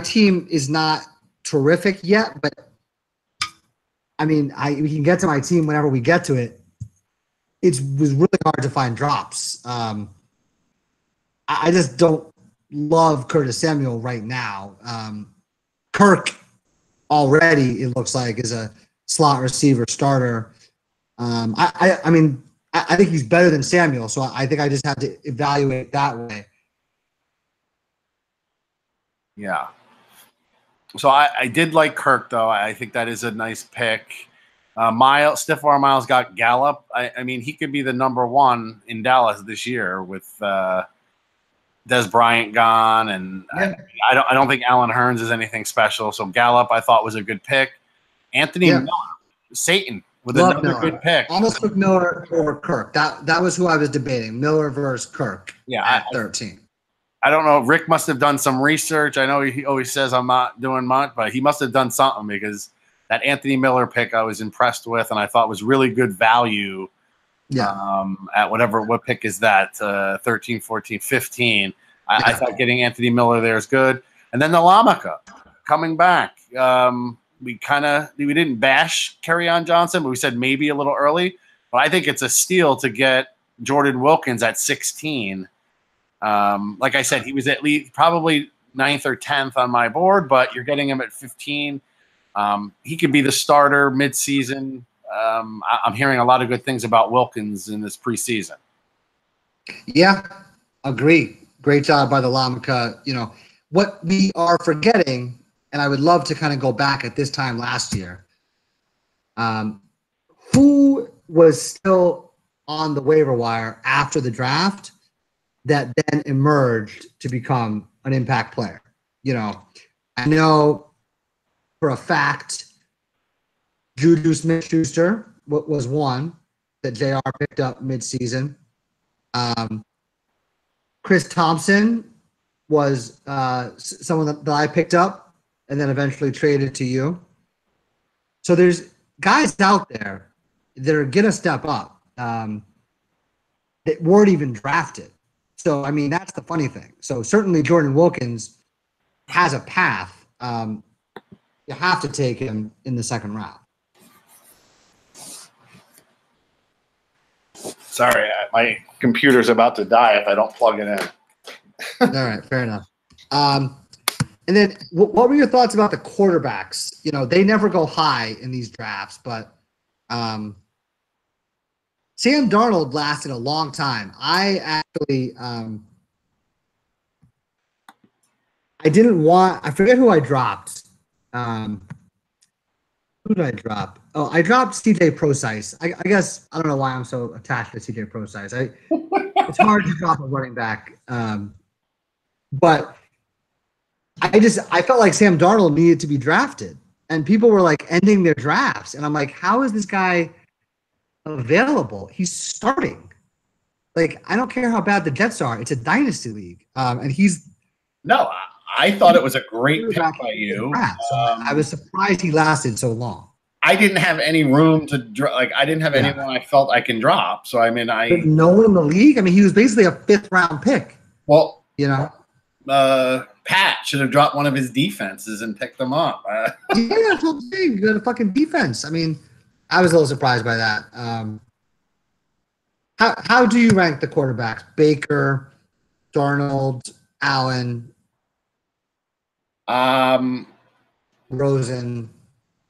team is not terrific yet, but. I mean, we can get to my team whenever we get to it. It was really hard to find drops. I just don't love Curtis Samuel right now. Kirk already, it looks like, is a slot receiver starter. I think he's better than Samuel, so I think I just have to evaluate that way. Yeah. So I did like Kirk, though. I think that is a nice pick. Stephon Miles got Gallup. I mean, he could be the number 1 in Dallas this year with Des Bryant gone, and I don't think Allen Hurns is anything special. So Gallup, I thought was a good pick. Anthony Miller, Satan with another good pick. Almost took Miller or Kirk. That was who I was debating: Miller versus Kirk. Yeah, at 13. I don't know. Rick must have done some research. I know he always says I'm not doing much, but he must have done something because that Anthony Miller pick I was impressed with and I thought was really good value. Yeah. At what pick is that? 13, 14, 15. I thought getting Anthony Miller there is good. And then the Llama Cup. coming back. We didn't bash Kerryon Johnson, but we said maybe a little early. But I think it's a steal to get Jordan Wilkins at 16. Like I said, he was at least probably 9th or 10th on my board, but you're getting him at 15. He could be the starter midseason. I'm hearing a lot of good things about Wilkins in this preseason. Yeah, agree. Great job by the Lamaka. You know, what we are forgetting, and I would love to kind of go back at this time last year, who was still on the waiver wire after the draft that then emerged to become an impact player? You know, I know for a fact Juju Smith-Schuster was one that JR picked up midseason. Chris Thompson was someone that I picked up and then eventually traded to you. So there's guys out there that are going to step up that weren't even drafted. So, I mean, that's the funny thing. So certainly Jordan Wilkins has a path. You have to take him in the second round. Sorry, my computer's about to die if I don't plug it in. All right, fair enough. And then what were your thoughts about the quarterbacks? You know, they never go high in these drafts, but Sam Darnold lasted a long time. I actually I forget who I dropped. Who did I drop? Oh, I dropped CJ Procise. I guess I don't know why I'm so attached to CJ Procise. It's hard to drop a running back. But I felt like Sam Darnold needed to be drafted. And people were like ending their drafts. And I'm like, how is this guy available? He's starting. Like, I don't care how bad the Jets are. It's a dynasty league. And he's no, I thought it was a great pick by you. So I was surprised he lasted so long. I didn't have any room to I didn't have anyone I felt I can drop. So I mean, But no one in the league. I mean, he was basically a 5th round pick. Well, you know, Pat should have dropped one of his defenses and picked them up. Yeah, that's what I'm saying. You got a fucking defense. I mean, I was a little surprised by that. How do you rank the quarterbacks? Baker, Darnold, Allen, Rosen.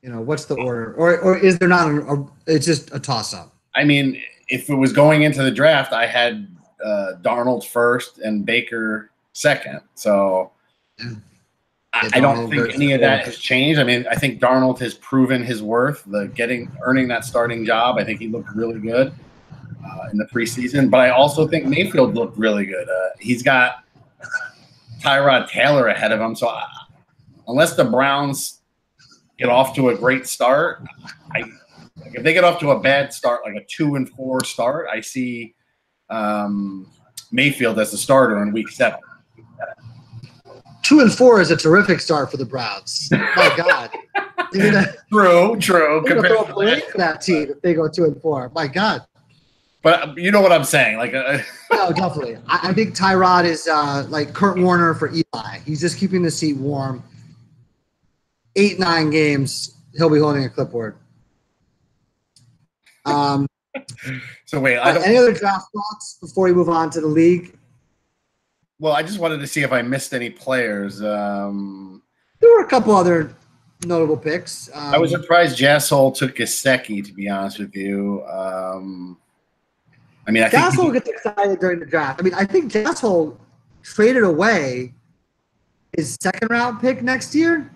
You know, what's the order? Or is there not it's just a toss-up? I mean, if it was going into the draft, I had Darnold first and Baker second. So I don't think any of that has changed. I mean, I think Darnold has proven his worth, earning that starting job. I think he looked really good in the preseason. But I also think Mayfield looked really good. He's got Tyrod Taylor ahead of him. So unless the Browns get off to a great start, if they get off to a bad start, like a 2-4 start, I see Mayfield as the starter in Week 7. 2-4 is a terrific start for the Browns. My God. True. Throw a blame for that team if they go 2-4. My God. But you know what I'm saying. No, definitely. I think Tyrod is like Kurt Warner for Eli. He's just keeping the seat warm. 8-9 games, he'll be holding a clipboard. So wait, any other draft thoughts before we move on to the league? Well, I just wanted to see if I missed any players. There were a couple other notable picks. I was surprised Jassol took Gesicki, to be honest with you. I mean, I think Jassol gets excited during the draft. I mean, I think Jassol traded away his 2nd-round pick next year.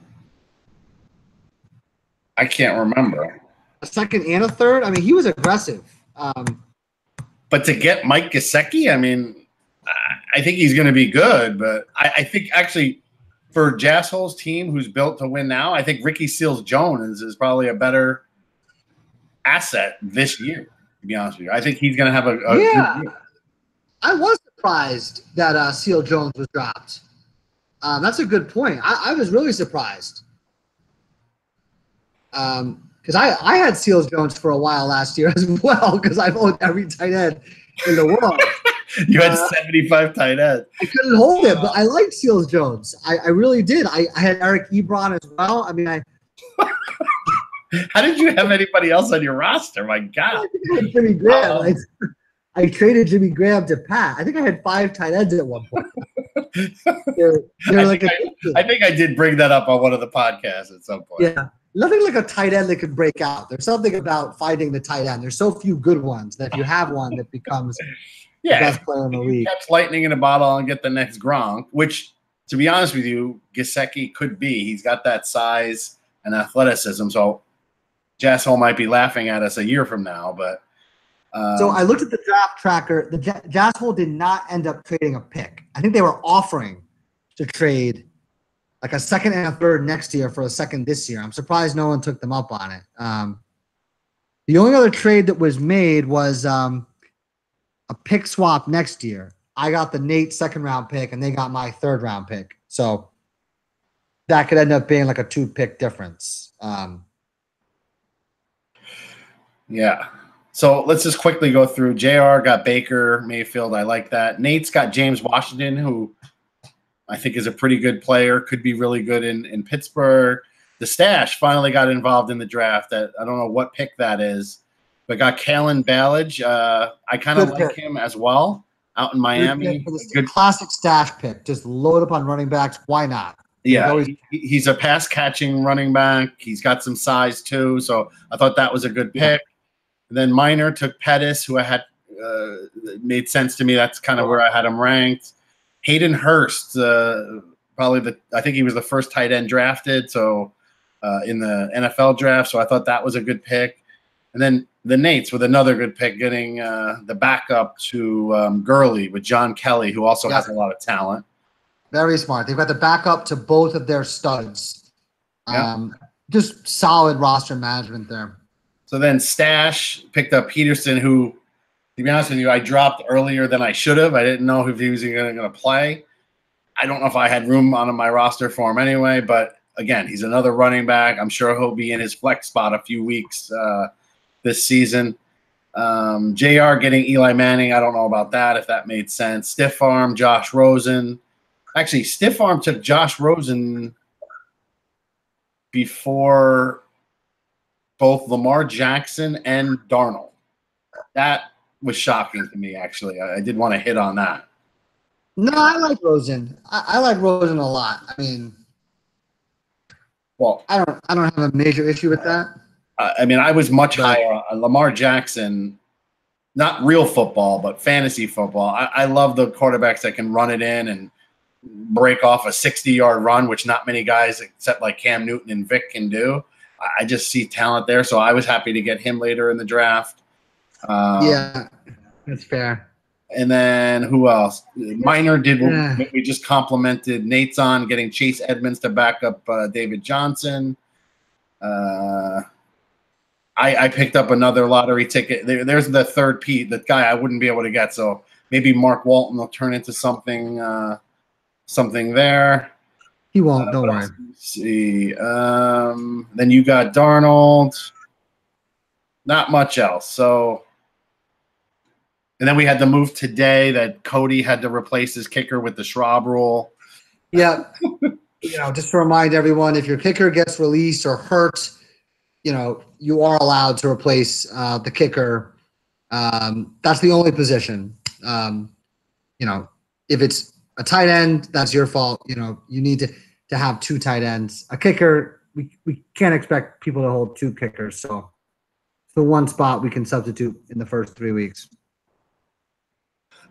I can't remember. A 2nd and a 3rd. I mean, he was aggressive. But to get Mike Gesicki, I mean, I think he's going to be good. But I think actually for Jassol's team, who's built to win now, I think Ricky Seals-Jones is probably a better asset this year, to be honest with you. I think he's going to have a good year. I was surprised that Seals-Jones was dropped. That's a good point. I was really surprised. Because I had Seals-Jones for a while last year as well, because I've owned every tight end in the world. You had 75 tight ends. I couldn't hold it, but I liked Seals Jones. I really did. I had Eric Ebron as well. I mean, How did you have anybody else on your roster? My God. I had Jimmy Graham. I traded Jimmy Graham to Pat. I think I had 5 tight ends at one point. I think I did bring that up on one of the podcasts at some point. Yeah. Nothing like a tight end that could break out. There's something about finding the tight end. There's so few good ones that if you have one that becomes the best player in the league. Catch lightning in a bottle and get the next Gronk, which, to be honest with you, Gesicki could be. He's got that size and athleticism. So Jasshole might be laughing at us a year from now. But so I looked at the draft tracker. The Jasshole did not end up trading a pick. I think they were offering to trade like a second and a third next year for a second this year. I'm surprised no one took them up on it. The only other trade that was made was a pick swap next year. I got the Nate second round pick and they got my third round pick. So that could end up being like a 2-pick difference. Yeah. So let's just quickly go through. JR got Baker Mayfield. I like that. Nate's got James Washington, who I think is a pretty good player, could be really good in Pittsburgh. The Stash finally got involved in the draft. I don't know what pick that is, but got Kalen Ballage. I kind of like him as well out in Miami. Good classic Stash pick. Just load up on running backs. Why not? Yeah, he's a pass-catching running back. He's got some size too, so I thought that was a good pick. Yeah. And then Miner took Pettis, who I had made sense to me. That's kind of where I had him ranked. Hayden Hurst, I think he was the first tight end drafted, so in the NFL draft. So I thought that was a good pick. And then the Nates with another good pick, getting the backup to Gurley with John Kelly, who also has a lot of talent. Very smart. They've got the backup to both of their studs. Just solid roster management there. So then Stash picked up Peterson, who, to be honest with you, I dropped earlier than I should have. I didn't know if he was going to play. I don't know if I had room on my roster for him anyway, but again, he's another running back. I'm sure he'll be in his flex spot a few weeks this season. JR getting Eli Manning, I don't know about that, if that made sense. Stiff Arm, Josh Rosen. Actually, Stiff Arm took Josh Rosen before both Lamar Jackson and Darnold. That was shocking to me, actually. I did want to hit on that. No, I like Rosen. I like Rosen a lot. I mean, well, I don't have a major issue with that. I mean, I was much higher on Lamar Jackson, not real football, but fantasy football. I love the quarterbacks that can run it in and break off a 60-yard run, which not many guys except like Cam Newton and Vic can do. I just see talent there, so I was happy to get him later in the draft. Yeah, that's fair. And then who else? Miner did. We just complimented Nate's on getting Chase Edmonds to back up David Johnson. I picked up another lottery ticket. There's the third Pete, the guy I wouldn't be able to get. So maybe Mark Walton will turn into something there. He won't. Don't worry. See. Then you got Darnold. Not much else. So. And then we had the move today that Cody had to replace his kicker with the Schwab rule. Yeah. Just to remind everyone, if your kicker gets released or hurt, you are allowed to replace the kicker. That's the only position. If it's a tight end, that's your fault. You need to have 2 tight ends. A kicker, we can't expect people to hold 2 kickers. So it's the one spot we can substitute in the first 3 weeks.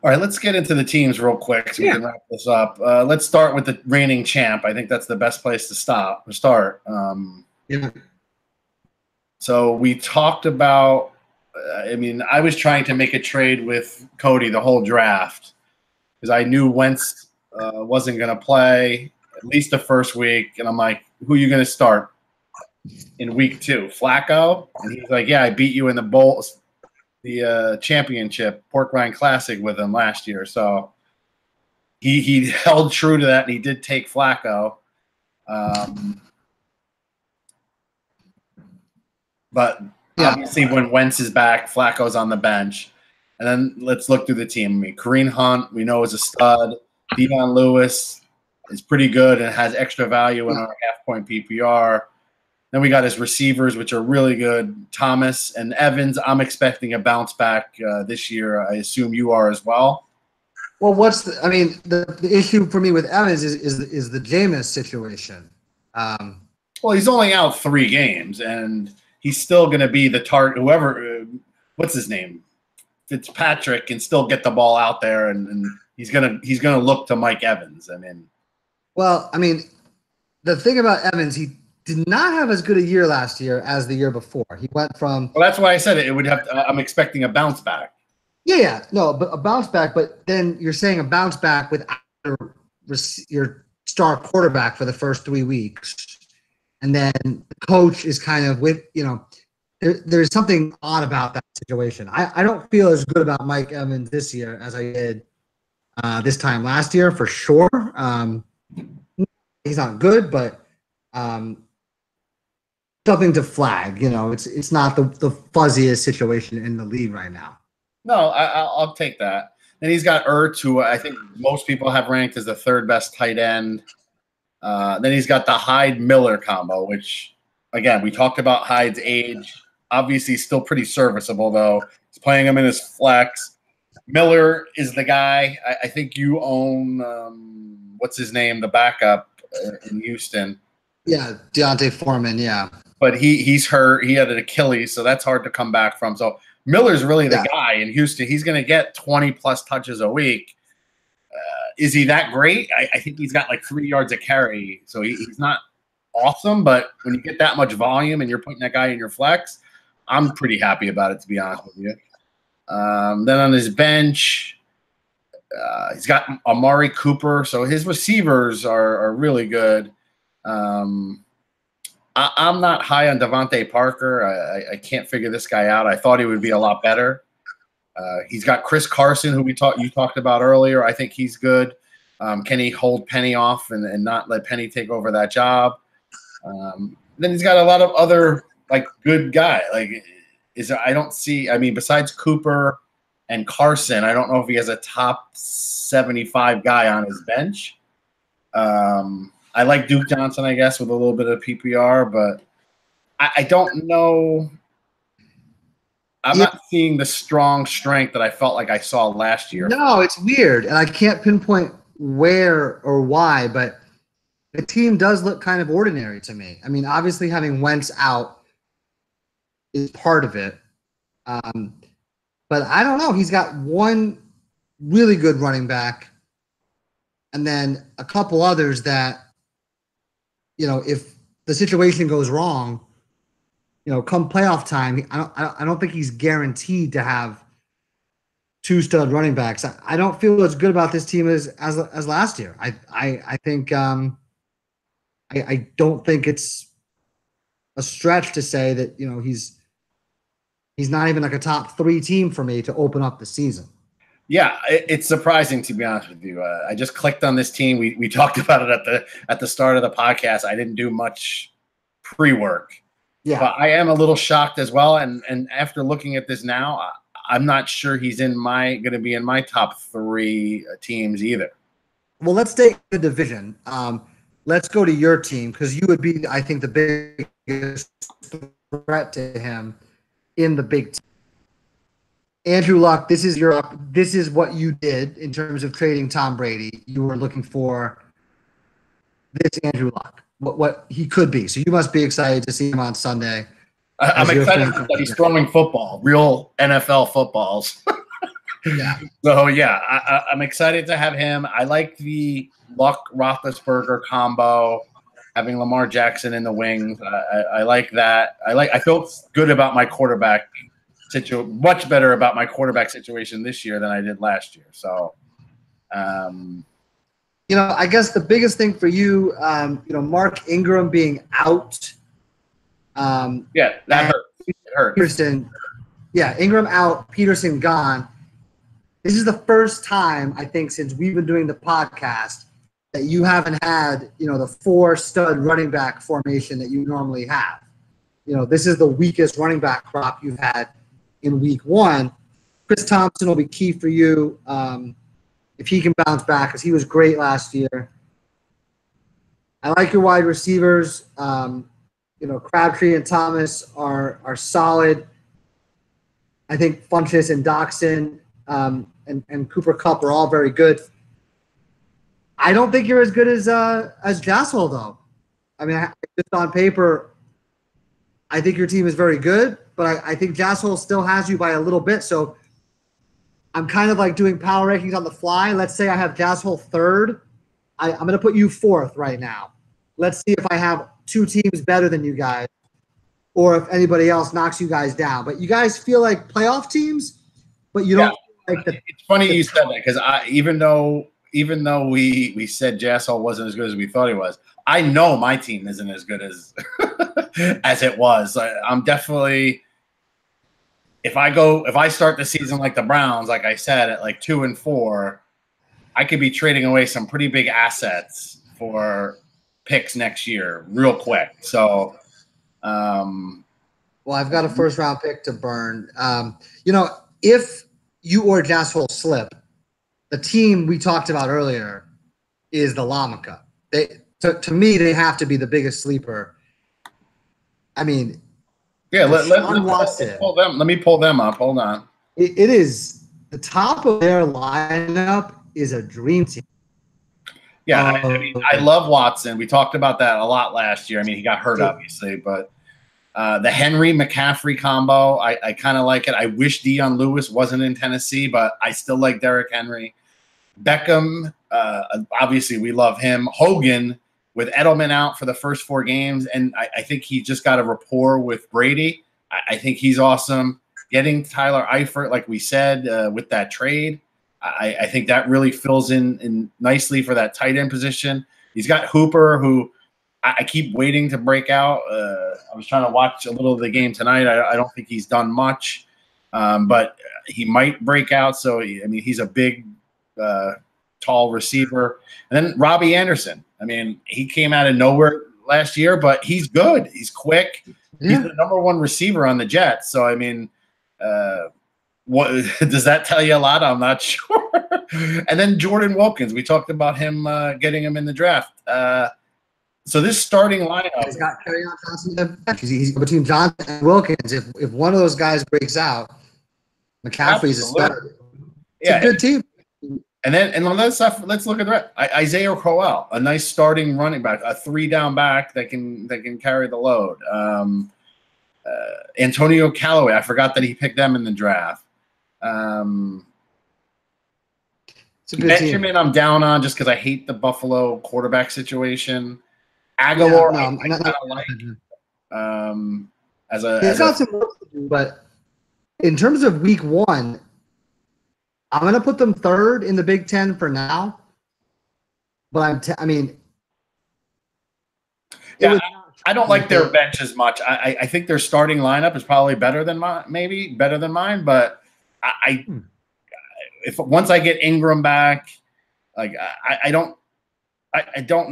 All right, let's get into the teams real quick so we can wrap this up. Let's start with the reigning champ. I think that's the best place to start. So we talked about I was trying to make a trade with Cody the whole draft because I knew Wentz wasn't going to play at least the first week. And I'm like, who are you going to start in week 2? Flacco? And he's like, yeah, I beat you in the championship Pork Rind Classic with him last year. So he held true to that, and he did take Flacco. But obviously when Wentz is back, Flacco's on the bench. And then let's look through the team. I mean, Kareem Hunt, we know is a stud. Dion Lewis is pretty good and has extra value in our half-point PPR. Then we got his receivers, which are really good. Thomas and Evans, I'm expecting a bounce back this year. I assume you are as well. Well, the issue for me with Evans is the Jameis situation. Well, he's only out 3 games, and he's still going to be the target. Whoever, what's his name, Fitzpatrick, can still get the ball out there, and he's gonna look to Mike Evans. The thing about Evans, he did not have as good a year last year as the year before. He went from. Well, that's why I said it. It would have. I'm expecting a bounce back. Yeah, no, but a bounce back. But then you're saying a bounce back without your star quarterback for the first 3 weeks, and then the coach is kind of with there's something odd about that situation. I don't feel as good about Mike Evans this year as I did this time last year for sure. He's not good, but something to flag. It's not the fuzziest situation in the league right now. No, I'll take that. Then he's got Ertz, who I think most people have ranked as the 3rd best tight end. Then he's got the Hyde-Miller combo, which, again, we talked about Hyde's age. Obviously, still pretty serviceable, though. He's playing him in his flex. Miller is the guy. I think you own, what's his name, the backup in Houston. Yeah, Deontay Foreman, yeah. But he's hurt. He had an Achilles, so that's hard to come back from. So Miller's really the guy in Houston. He's going to get 20-plus touches a week. Is he that great? I think he's got like 3 yards a carry. So he's not awesome, but when you get that much volume and you're putting that guy in your flex, I'm pretty happy about it, to be honest with you. Then on his bench, he's got Amari Cooper. So his receivers are really good. I'm not high on Devontae Parker. I can't figure this guy out. I thought he would be a lot better. He's got Chris Carson, who you talked about earlier. I think he's good. Can he hold Penny off and not let Penny take over that job? Then he's got a lot of other good guy. Besides Cooper and Carson, I don't know if he has a top 75 guy on his bench. I like Duke Johnson, I guess, with a little bit of PPR, but I don't know. I'm not seeing the strong strength that I felt like I saw last year. No, it's weird, and I can't pinpoint where or why, but the team does look kind of ordinary to me. I mean, obviously having Wentz out is part of it, but I don't know. He's got one really good running back, and then a couple others that, if the situation goes wrong, come playoff time, I don't think he's guaranteed to have 2 stud running backs. I don't feel as good about this team as last year. I think I don't think it's a stretch to say that he's not even like a top 3 team for me to open up the season. Yeah, it's surprising, to be honest with you. I just clicked on this team. We talked about it at the start of the podcast. I didn't do much pre-work. Yeah. But I am a little shocked as well. And after looking at this now, I'm not sure he's going to be in my top 3 teams either. Well, let's take the division. Let's go to your team, because you would be, I think, the biggest threat to him in the Big Ten. Andrew Luck, this is what you did in terms of trading Tom Brady. You were looking for this Andrew Luck, what he could be. So you must be excited to see him on Sunday. I'm excited that he's throwing football, real NFL footballs. Yeah. So, yeah, I'm excited to have him. I like the Luck-Roethlisberger combo, having Lamar Jackson in the wings. I like that. I feel good about my quarterback much better about my quarterback situation this year than I did last year. So, I guess the biggest thing for you, Mark Ingram being out. That hurt. It hurt. Peterson, Ingram out, Peterson gone. This is the first time, I think, since we've been doing the podcast that you haven't had, the 4 stud running back formation that you normally have. This is the weakest running back crop you've had in week 1. Chris Thompson will be key for you if he can bounce back, because he was great last year. I like your wide receivers. Crabtree and Thomas are solid. I think Funchess and Doxson and Cooper Kupp are all very good. I don't think you're as good as Jassel, though. I mean, just on paper, I think your team is very good, but I think Jassel still has you by a little bit. So I'm kind of like doing power rankings on the fly. Let's say I have Jassel third. I'm going to put you fourth right now. Let's see if I have two teams better than you guys, or if anybody else knocks you guys down. But you guys feel like playoff teams, but you don't feel like the. It's funny you said that, because even though we said Jassel wasn't as good as we thought he was, I know my team isn't as good as as it was. I'm definitely, if I start the season like the Browns, like I said, at like 2-4, I could be trading away some pretty big assets for picks next year real quick. So, well, I've got a first round pick to burn. If you or Jassel slip, the team we talked about earlier is the Lamaka. To me, they have to be the biggest sleeper. I mean, yeah, let's pull them. Let me pull them up. Hold on. It is the top of their lineup is a dream team. Yeah, I love Watson. We talked about that a lot last year. I mean, he got hurt, obviously, but the Henry McCaffrey combo, I kind of like it. I wish Dion Lewis wasn't in Tennessee, but I still like Derrick Henry. Beckham, obviously we love him. Hogan, with Edelman out for the first 4 games, and I think he just got a rapport with Brady. I think he's awesome. Getting Tyler Eifert, like we said, with that trade, I think that really fills in nicely for that tight end position. He's got Hooper, who I keep waiting to break out. I was trying to watch a little of the game tonight. I don't think he's done much, but he might break out. So, I mean, he's a big, tall receiver. And then Robbie Anderson. I mean, he came out of nowhere last year, but he's good. He's quick. Yeah. He's the #1 receiver on the Jets. So, I mean, what does that tell you a lot? I'm not sure. And then Jordan Wilkins. We talked about him getting him in the draft. So this starting lineup. He's got Kerryon Johnson. He's between Johnson and Wilkins. If one of those guys breaks out, McCaffrey's a stud. It's a good team. And let's look at the rest. Isaiah Crowell, a nice starting running back, a 3-down back that can carry the load. Antonio Callaway, I forgot that he picked them in the draft. It's a good Benjamin team. I'm down on just because I hate the Buffalo quarterback situation. Aguilar, I kind of like. He's got some work to do, but in terms of week 1. I'm going to put them third in the Big Ten for now, but I don't like their bench as much. I think their starting lineup is probably better than mine, but if once I get Ingram back, like I don't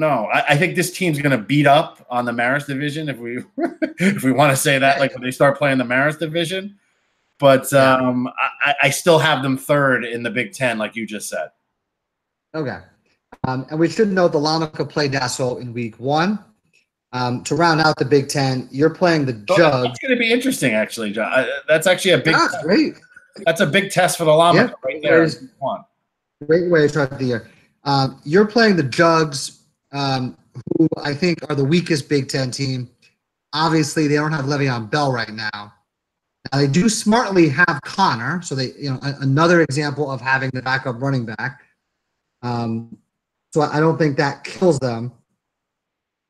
know. I think this team's going to beat up on the Marist division if we if we want to say that, like when they start playing the Marist division. But I still have them third in the Big Ten, like you just said. Okay. And we should note the Lamaka played Jassel in week 1. To round out the Big Ten, you're playing the Jugs. That's going to be interesting, actually, John. That's actually a big test. Great. That's a big test for the Lamaka right there. Great way to start the year. You're playing the Jugs, who I think are the weakest Big Ten team. Obviously, they don't have Le'Veon Bell right now. Now, they do smartly have Connor, so they, another example of having the backup running back. So I don't think that kills them,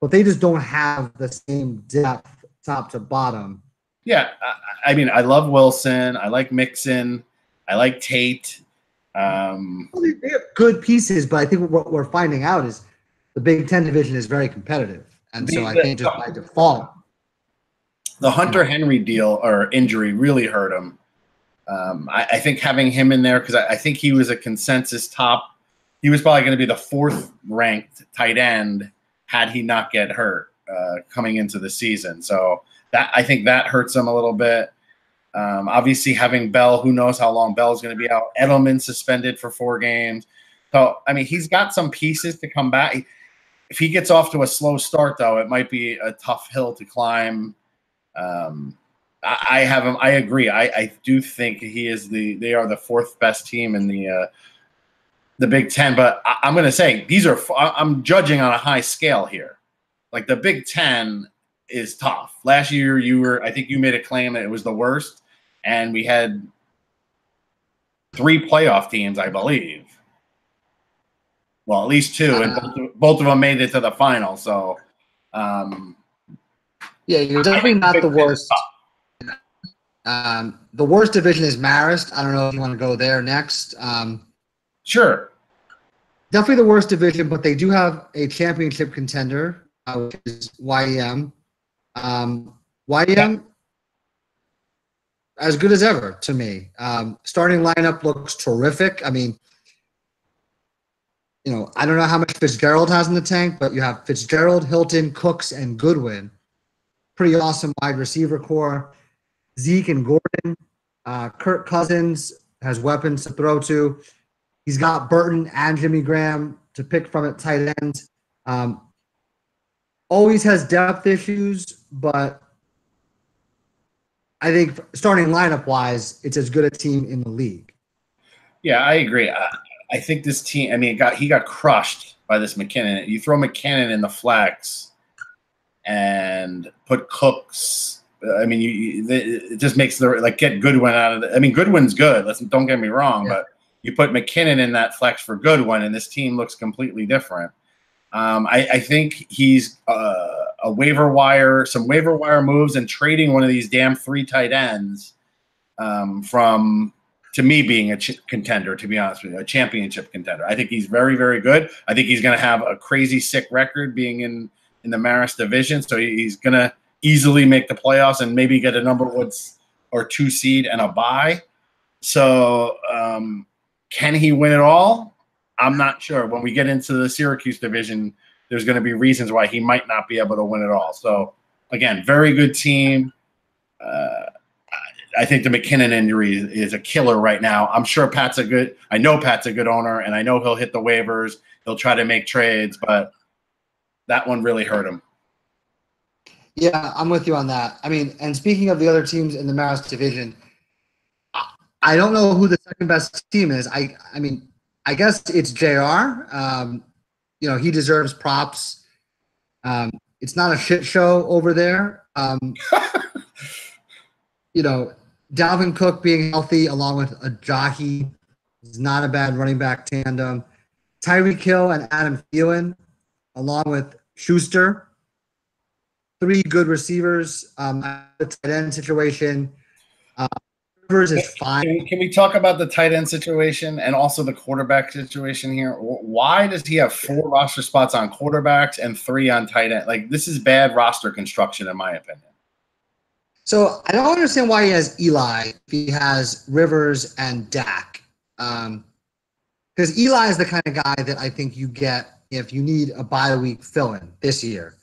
but they just don't have the same depth top to bottom. Yeah, I mean, I love Wilson. I like Mixon. I like Tate. They have good pieces, but I think what we're finding out is the Big Ten division is very competitive, and so I think just by default. The Hunter Henry deal or injury really hurt him. I think having him in there, because I think he was a consensus top. He was probably going to be the 4th ranked tight end had he not get hurt coming into the season. So I think that hurts him a little bit. Obviously, having Bell, who knows how long Bell's going to be out. Edelman suspended for 4 games. So, I mean, he's got some pieces to come back. If he gets off to a slow start, though, it might be a tough hill to climb. I have him. I agree. I do think they are the 4th best team in the Big Ten. But I'm going to say I'm judging on a high scale here. Like the Big Ten is tough. Last year, I think you made a claim that it was the worst, and we had 3 playoff teams, I believe. Well, at least 2, and both of them made it to the final. So, yeah, you're definitely not the worst. The worst division is Marist. I don't know if you want to go there next. Sure. Definitely the worst division, but they do have a championship contender, which is YEM. YEM, as good as ever to me. Starting lineup looks terrific. I mean, I don't know how much Fitzgerald has in the tank, but you have Fitzgerald, Hilton, Cooks, and Goodwin. Pretty awesome wide receiver core. Zeke and Gordon. Kirk Cousins has weapons to throw to. He's got Burton and Jimmy Graham to pick from at tight end. Always has depth issues, but I think starting lineup-wise, it's as good a team in the league. Yeah, I agree. I think this team. I mean, he got crushed by this McKinnon. You throw McKinnon in the flex and put Cooks. I mean, it just makes get Goodwin out of it. I mean, Goodwin's good. Don't get me wrong, but you put McKinnon in that flex for Goodwin, and this team looks completely different. I think he's some waiver wire moves, and trading one of these damn 3 tight ends to me being a contender, to be honest with you, a championship contender. I think he's very, very good. I think he's going to have a crazy sick record being in the Marist division. So he's going to easily make the playoffs and maybe get a number 1 or 2 seed and a bye. So can he win it all? I'm not sure. When we get into the Syracuse division, there's going to be reasons why he might not be able to win it all. So again, very good team. I think the McKinnon injury is a killer right now. I'm sure I know Pat's a good owner, and I know he'll hit the waivers. He'll try to make trades, but that one really hurt him. Yeah, I'm with you on that. I mean, and speaking of the other teams in the Marist division, I don't know who the second best team is. I mean, I guess it's JR. He deserves props. It's not a shit show over there. Dalvin Cook being healthy along with Ajayi is not a bad running back tandem. Tyreek Hill and Adam Thielen along with Schuster. 3 good receivers. The tight end situation. Rivers is fine. Can we talk about the tight end situation and also the quarterback situation here? Why does he have 4 roster spots on quarterbacks and 3 on tight end? Like, this is bad roster construction, in my opinion. So I don't understand why he has Eli if he has Rivers and Dak. Because Eli is the kind of guy that I think you get if you need a bye week fill-in this year.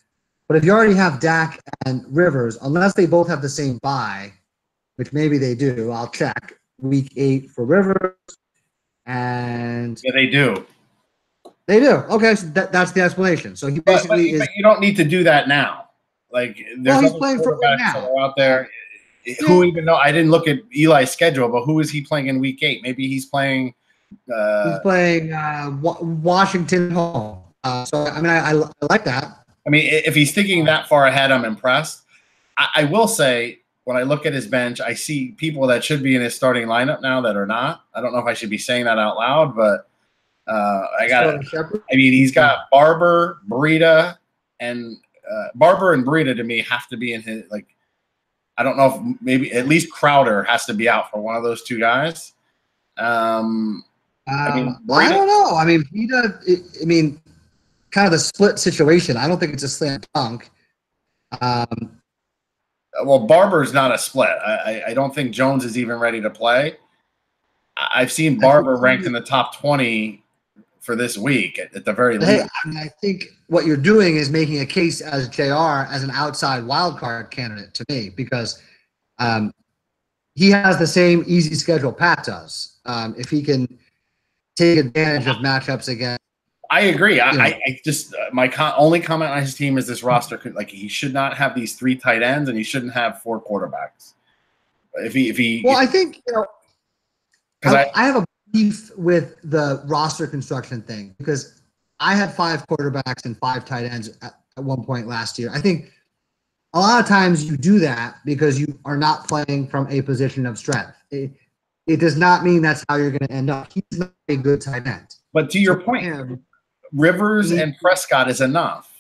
But if you already have Dak and Rivers, unless they both have the same bye, which maybe they do, I'll check, week 8 for Rivers. And yeah, they do. They do. Okay, so that's the explanation. So he basically but you don't need to do that now. Like, there's he's playing for right now. That are out there. Who even know? I didn't look at Eli's schedule, but who is he playing in week 8? Maybe he's playing. He's playing Washington home. So I mean, I like that. I mean, if he's thinking that far ahead, I'm impressed. I will say, when I look at his bench, I see people that should be in his starting lineup now that are not. I don't know if I should be saying that out loud, but he's got Barber, Breida, and Barber and Breida to me have to be in his, like, I don't know if maybe at least Crowder has to be out for one of those 2 guys. I don't know. I mean, Breida, kind of the split situation. I don't think it's a slam dunk. Well, Barber's not a split. I don't think Jones is even ready to play. I've seen Barber ranked in the top 20 for this week at the very least. Hey, I think what you're doing is making a case as JR as an outside wild card candidate to me, because he has the same easy schedule Pat does. If he can take advantage of matchups again. I agree. I just my only comment on his team is this roster. Like, he should not have these 3 tight ends, and he shouldn't have 4 quarterbacks. I think I have a beef with the roster construction thing because I had 5 quarterbacks and 5 tight ends at one point last year. I think a lot of times you do that because you are not playing from a position of strength. It does not mean that's how you're going to end up. He's not a good tight end. But to your point, Rivers and Prescott is enough.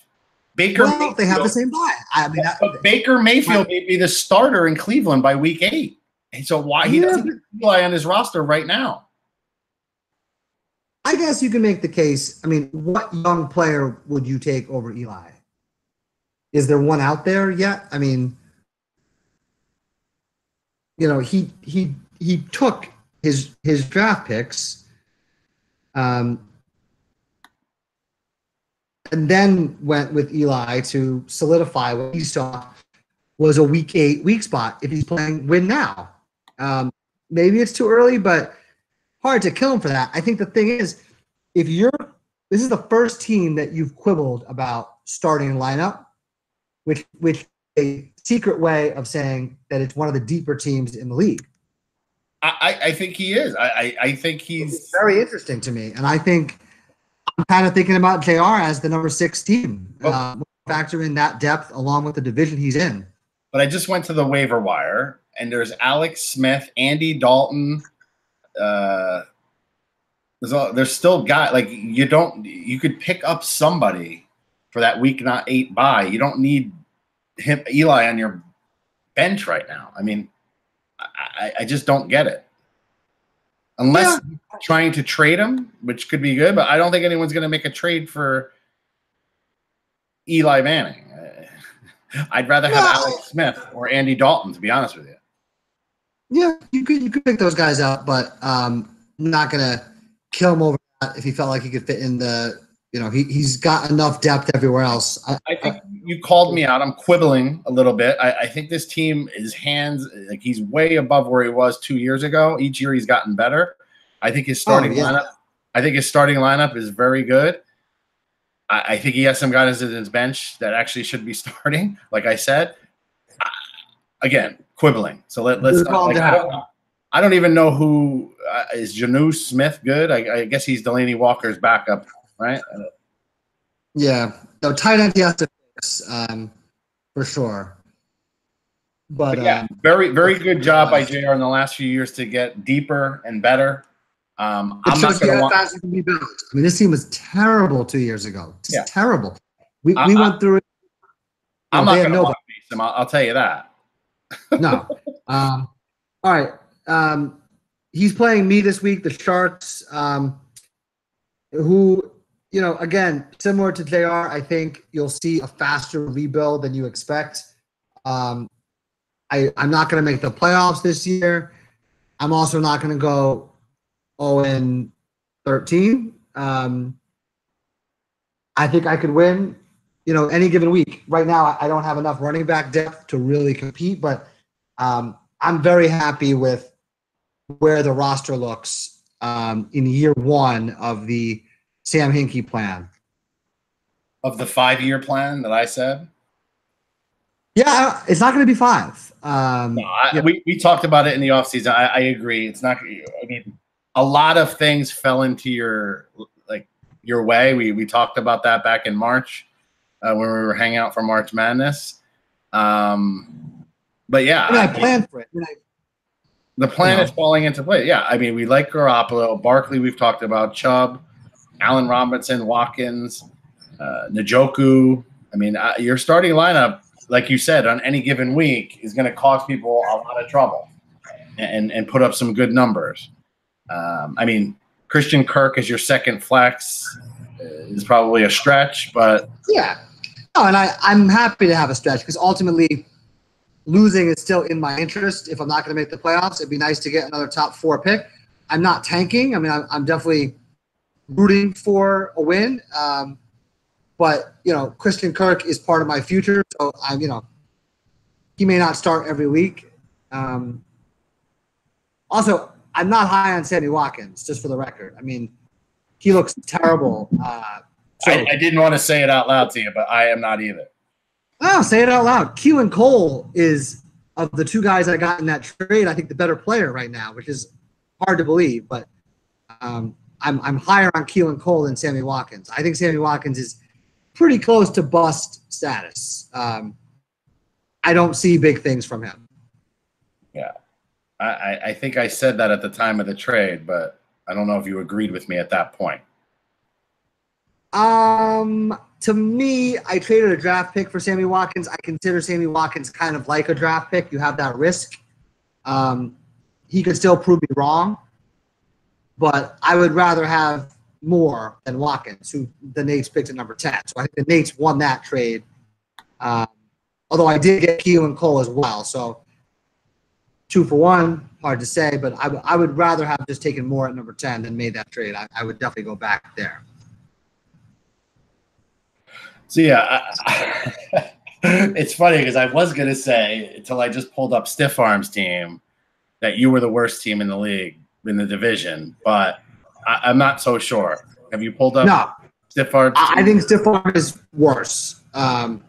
Baker Mayfield, they have the same buy. I mean, but Baker Mayfield may be the starter in Cleveland by week 8. And so why he doesn't rely on his roster right now? I guess you can make the case. I mean, what young player would you take over Eli? Is there one out there yet? I mean, you know, he took his draft picks, and then went with Eli to solidify what he saw was a week 8 weak spot. If he's playing win now, maybe it's too early, but hard to kill him for that. I think the thing is, this is the first team that you've quibbled about starting lineup, which a secret way of saying that it's one of the deeper teams in the league. I think he is. I think he's very interesting to me, and I think I'm kind of thinking about JR as the number 6 team. Factor in that depth along with the division he's in. But I just went to the waiver wire, and there's Alex Smith, Andy Dalton. There's still guys like you could pick up somebody for that week 8 bye. You don't need Eli on your bench right now. I mean, I just don't get it. Unless trying to trade him, which could be good, but I don't think anyone's going to make a trade for Eli Manning. I'd rather have Alex Smith or Andy Dalton, to be honest with you. Yeah, you could pick those guys out, but not going to kill him over that if he felt like he could fit in the. You know, he's got enough depth everywhere else. I think you called me out. I'm quibbling a little bit. I think this team, he's way above where he was 2 years ago. Each year he's gotten better. I think his starting lineup. I think his starting lineup is very good. I think he has some guys in his bench that actually should be starting. Like I said, again, quibbling. So let's. I don't even know who is Janu Smith good. I guess he's Delaney Walker's backup. Right? Yeah. No, tight end he has to fix, for sure. But yeah, very, very good job by JR in the last few years to get deeper and better. I'm not going to fast can be built. I mean, this team was terrible 2 years ago. Just terrible. We went through it. I'm not going to want to face him. I'll tell you that. No. All right. He's playing me this week, the Sharks, who, you know, again, similar to JR, I think you'll see a faster rebuild than you expect. I'm not going to make the playoffs this year. I'm also not going to go 0-13. I think I could win, you know, any given week. Right now, I don't have enough running back depth to really compete, but I'm very happy with where the roster looks in year 1 of the Sam Hinkie plan. Of the 5-year plan that I said? Yeah, it's not going to be 5. We talked about it in the offseason. I agree. It's not. I mean, a lot of things fell into your way. We talked about that back in March when we were hanging out for March Madness. But yeah, I planned for it. The plan is falling into place. Yeah, I mean, we like Garoppolo, Barkley. We've talked about Chubb, Allen Robinson, Watkins, Njoku. I mean, your starting lineup, like you said, on any given week is going to cause people a lot of trouble and put up some good numbers. I mean, Christian Kirk as your second flex is probably a stretch, but yeah. Oh, and I'm happy to have a stretch because ultimately losing is still in my interest. If I'm not going to make the playoffs, it'd be nice to get another top 4 pick. I'm not tanking. I mean, I'm definitely rooting for a win. But, you know, Christian Kirk is part of my future. So, he may not start every week. Also, I'm not high on Sammy Watkins, just for the record. I mean, he looks terrible. I didn't want to say it out loud to you, but I am not either. Oh, say it out loud. Keelan Cole is, of the two guys I got in that trade, I think the better player right now, which is hard to believe. But I'm higher on Keelan Cole than Sammy Watkins. I think Sammy Watkins is pretty close to bust status. I don't see big things from him. Yeah. I think I said that at the time of the trade, but I don't know if you agreed with me at that point. To me, I traded a draft pick for Sammy Watkins. I consider Sammy Watkins kind of like a draft pick. You have that risk. He could still prove me wrong, but I would rather have more than Watkins, who the Nates picked at number 10. So I think the Nates won that trade. Although I did get Keelan Cole as well. So 2 for 1, hard to say, but I would rather have just taken more at number 10 than made that trade. I would definitely go back there. So, yeah, it's funny because I was going to say, until I just pulled up Stiff Arm's team, that you were the worst team in the league, in the division, but I'm not so sure. Have you pulled up Stiff Arm's team? I think Stiff Arm is worse. I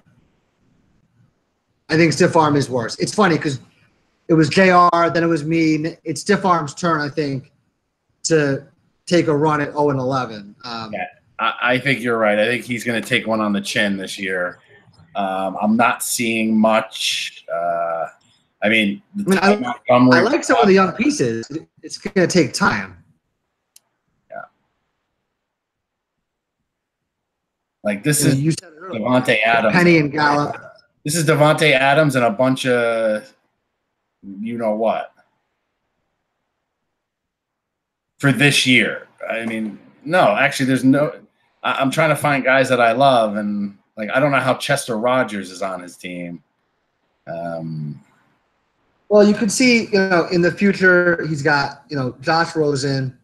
think Stiff Arm is worse. It's funny because it was JR, then it was me. It's Stiff Arm's turn, I think, to take a run at 0-11. Yeah. I think you're right. I think he's going to take one on the chin this year. I'm not seeing much. I like some of the young pieces. It's going to take time. Yeah. Like this is Devontae Adams. Penny and Gallup. This is Devontae Adams and a bunch of you know what for this year. I mean, no, actually, there's no. I'm trying to find guys that I love, and like I don't know how Chester Rogers is on his team. Well, you can see, in the future, he's got, Josh Rosen,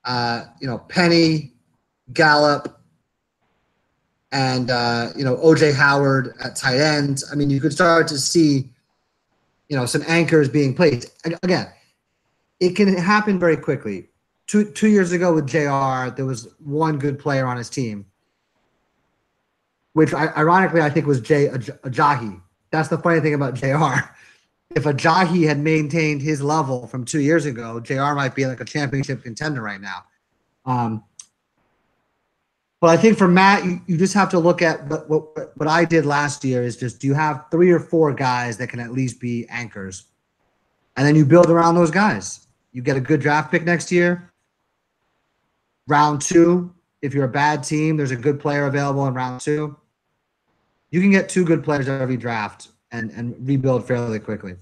Penny, Gallup, and OJ Howard at tight end. I mean, you could start to see, some anchors being played. Again, it can happen very quickly. 2 years ago with JR, there was one good player on his team, which ironically I think was Jay Ajayi. That's the funny thing about JR. If Ajayi had maintained his level from 2 years ago, JR might be like a championship contender right now. But I think for Matt, you just have to look at what I did last year is just, do you have 3 or 4 guys that can at least be anchors? And then you build around those guys. You get a good draft pick next year. Round 2, if you're a bad team, there's a good player available in round 2. You can get 2 good players every draft and rebuild fairly quickly.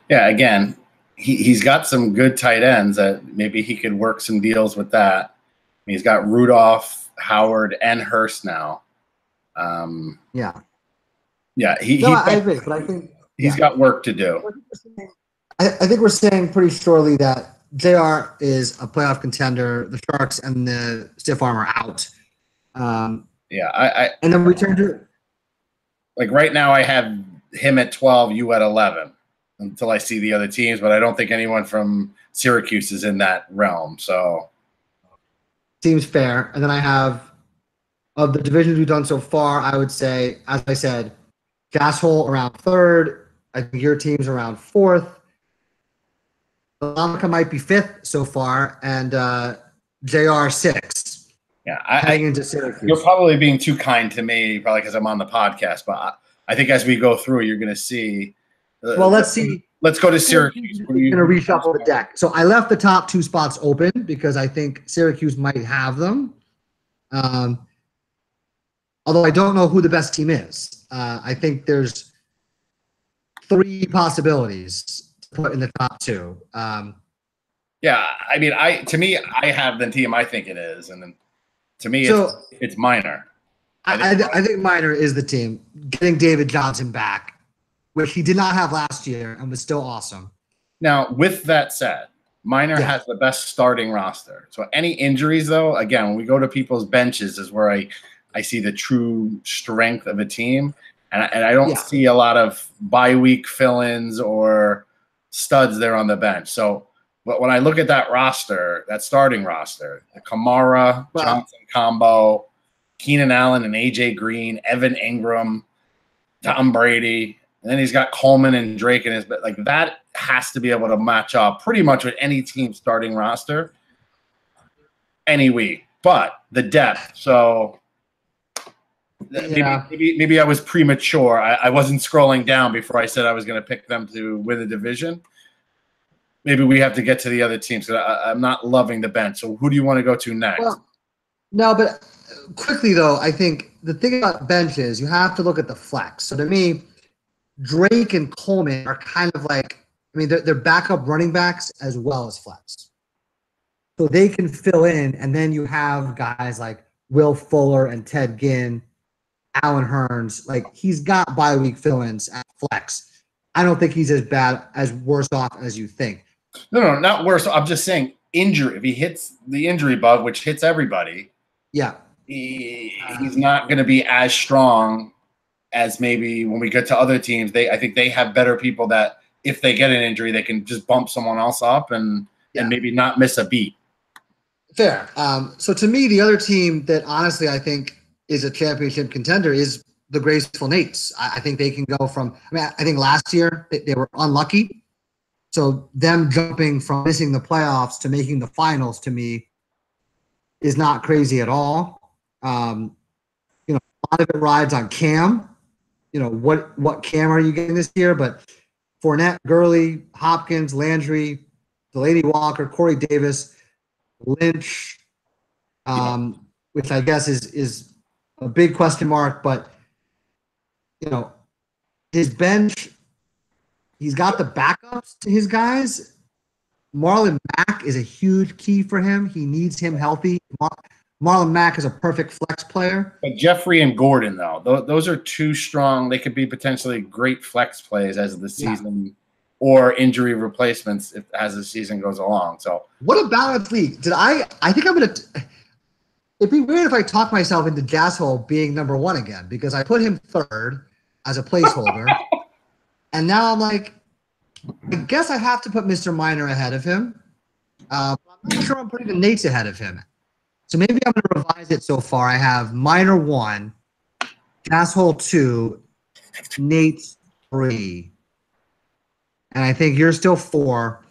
Yeah, again, he's got some good tight ends that maybe he could work some deals with that. He's got Rudolph, Howard, and Hurst now. Yeah. Yeah, I agree, but I think he's got work to do. I think we're saying pretty surely that JR is a playoff contender. The Sharks and the Stiff Arm are out. And then we turn to like right now I have him at 12, you at 11 until I see the other teams, but I don't think anyone from Syracuse is in that realm. So seems fair. And then I have, of the divisions we've done so far, I would say, as I said, Gasshole around 3rd. I think your team's around 4th. Lamka might be 5th so far, and JR 6th. Yeah, heading into Syracuse. You're probably being too kind to me, probably because I'm on the podcast. But I think as we go through, you're going to see. Well, let's see. Let's go to Syracuse. We're going to reshuffle the deck. So I left the top 2 spots open because I think Syracuse might have them. Although I don't know who the best team is. I think there's 3 possibilities to put in the top 2. Yeah, I mean, to me, I have the team I think it is, and then to me, it's Minor. I think Minor is the team. Getting David Johnson back, which he did not have last year and was still awesome. Now, with that said, Minor has the best starting roster. So any injuries, though, again, when we go to people's benches is where I see the true strength of a team. And I don't see a lot of bye week fill-ins or studs there on the bench. So, but when I look at that roster, that starting roster, the Kamara, Johnson combo, Keenan Allen and AJ Green, Evan Ingram, Tom Brady, and then he's got Coleman and Drake in his, but like that has to be able to match up pretty much with any team starting roster any week. But the depth, so maybe I was premature. I wasn't scrolling down before I said I was going to pick them to win the division. Maybe we have to get to the other teams. I'm not loving the bench. So who do you want to go to next? Well, no, but quickly though, I think the thing about bench is you have to look at the flex. So to me, Drake and Coleman are kind of like, I mean, they're backup running backs as well as flex. So they can fill in, and then you have guys like Will Fuller and Ted Ginn, Alan Hearns. Like, he's got bye-week fill-ins at flex. I don't think he's as worse off as you think. No, not worse. I'm just saying injury. If he hits the injury bug, which hits everybody, yeah, he's not going to be as strong as maybe when we get to other teams. I think they have better people that if they get an injury, they can just bump someone else up and maybe not miss a beat. Fair. So to me, the other team that honestly I think is a championship contender is the Graceful Nates. I think they can go from – I think last year they were unlucky. So them jumping from missing the playoffs to making the finals to me is not crazy at all. A lot of it rides on Cam. What Cam are you getting this year? But Fournette, Gurley, Hopkins, Landry, Delaney Walker, Corey Davis, Lynch, which I guess is a big question mark. But, his bench, he's got the backups to his guys. Marlon Mack is a huge key for him. He needs him healthy. Marlon Mack is a perfect flex player. But Jeffrey and Gordon, though, those are too strong. They could be potentially great flex plays as the season or injury replacements as the season goes along. So what a balanced league. I think I'm going to – it'd be weird if I talk myself into Gasshole being number one again because I put him third as a placeholder. And now I'm like, I guess I have to put Mr. Minor ahead of him. I'm not sure I'm putting the Nates ahead of him. So maybe I'm going to revise it so far. I have Minor 1, Gasshole 2, Nates 3. And I think you're still 4.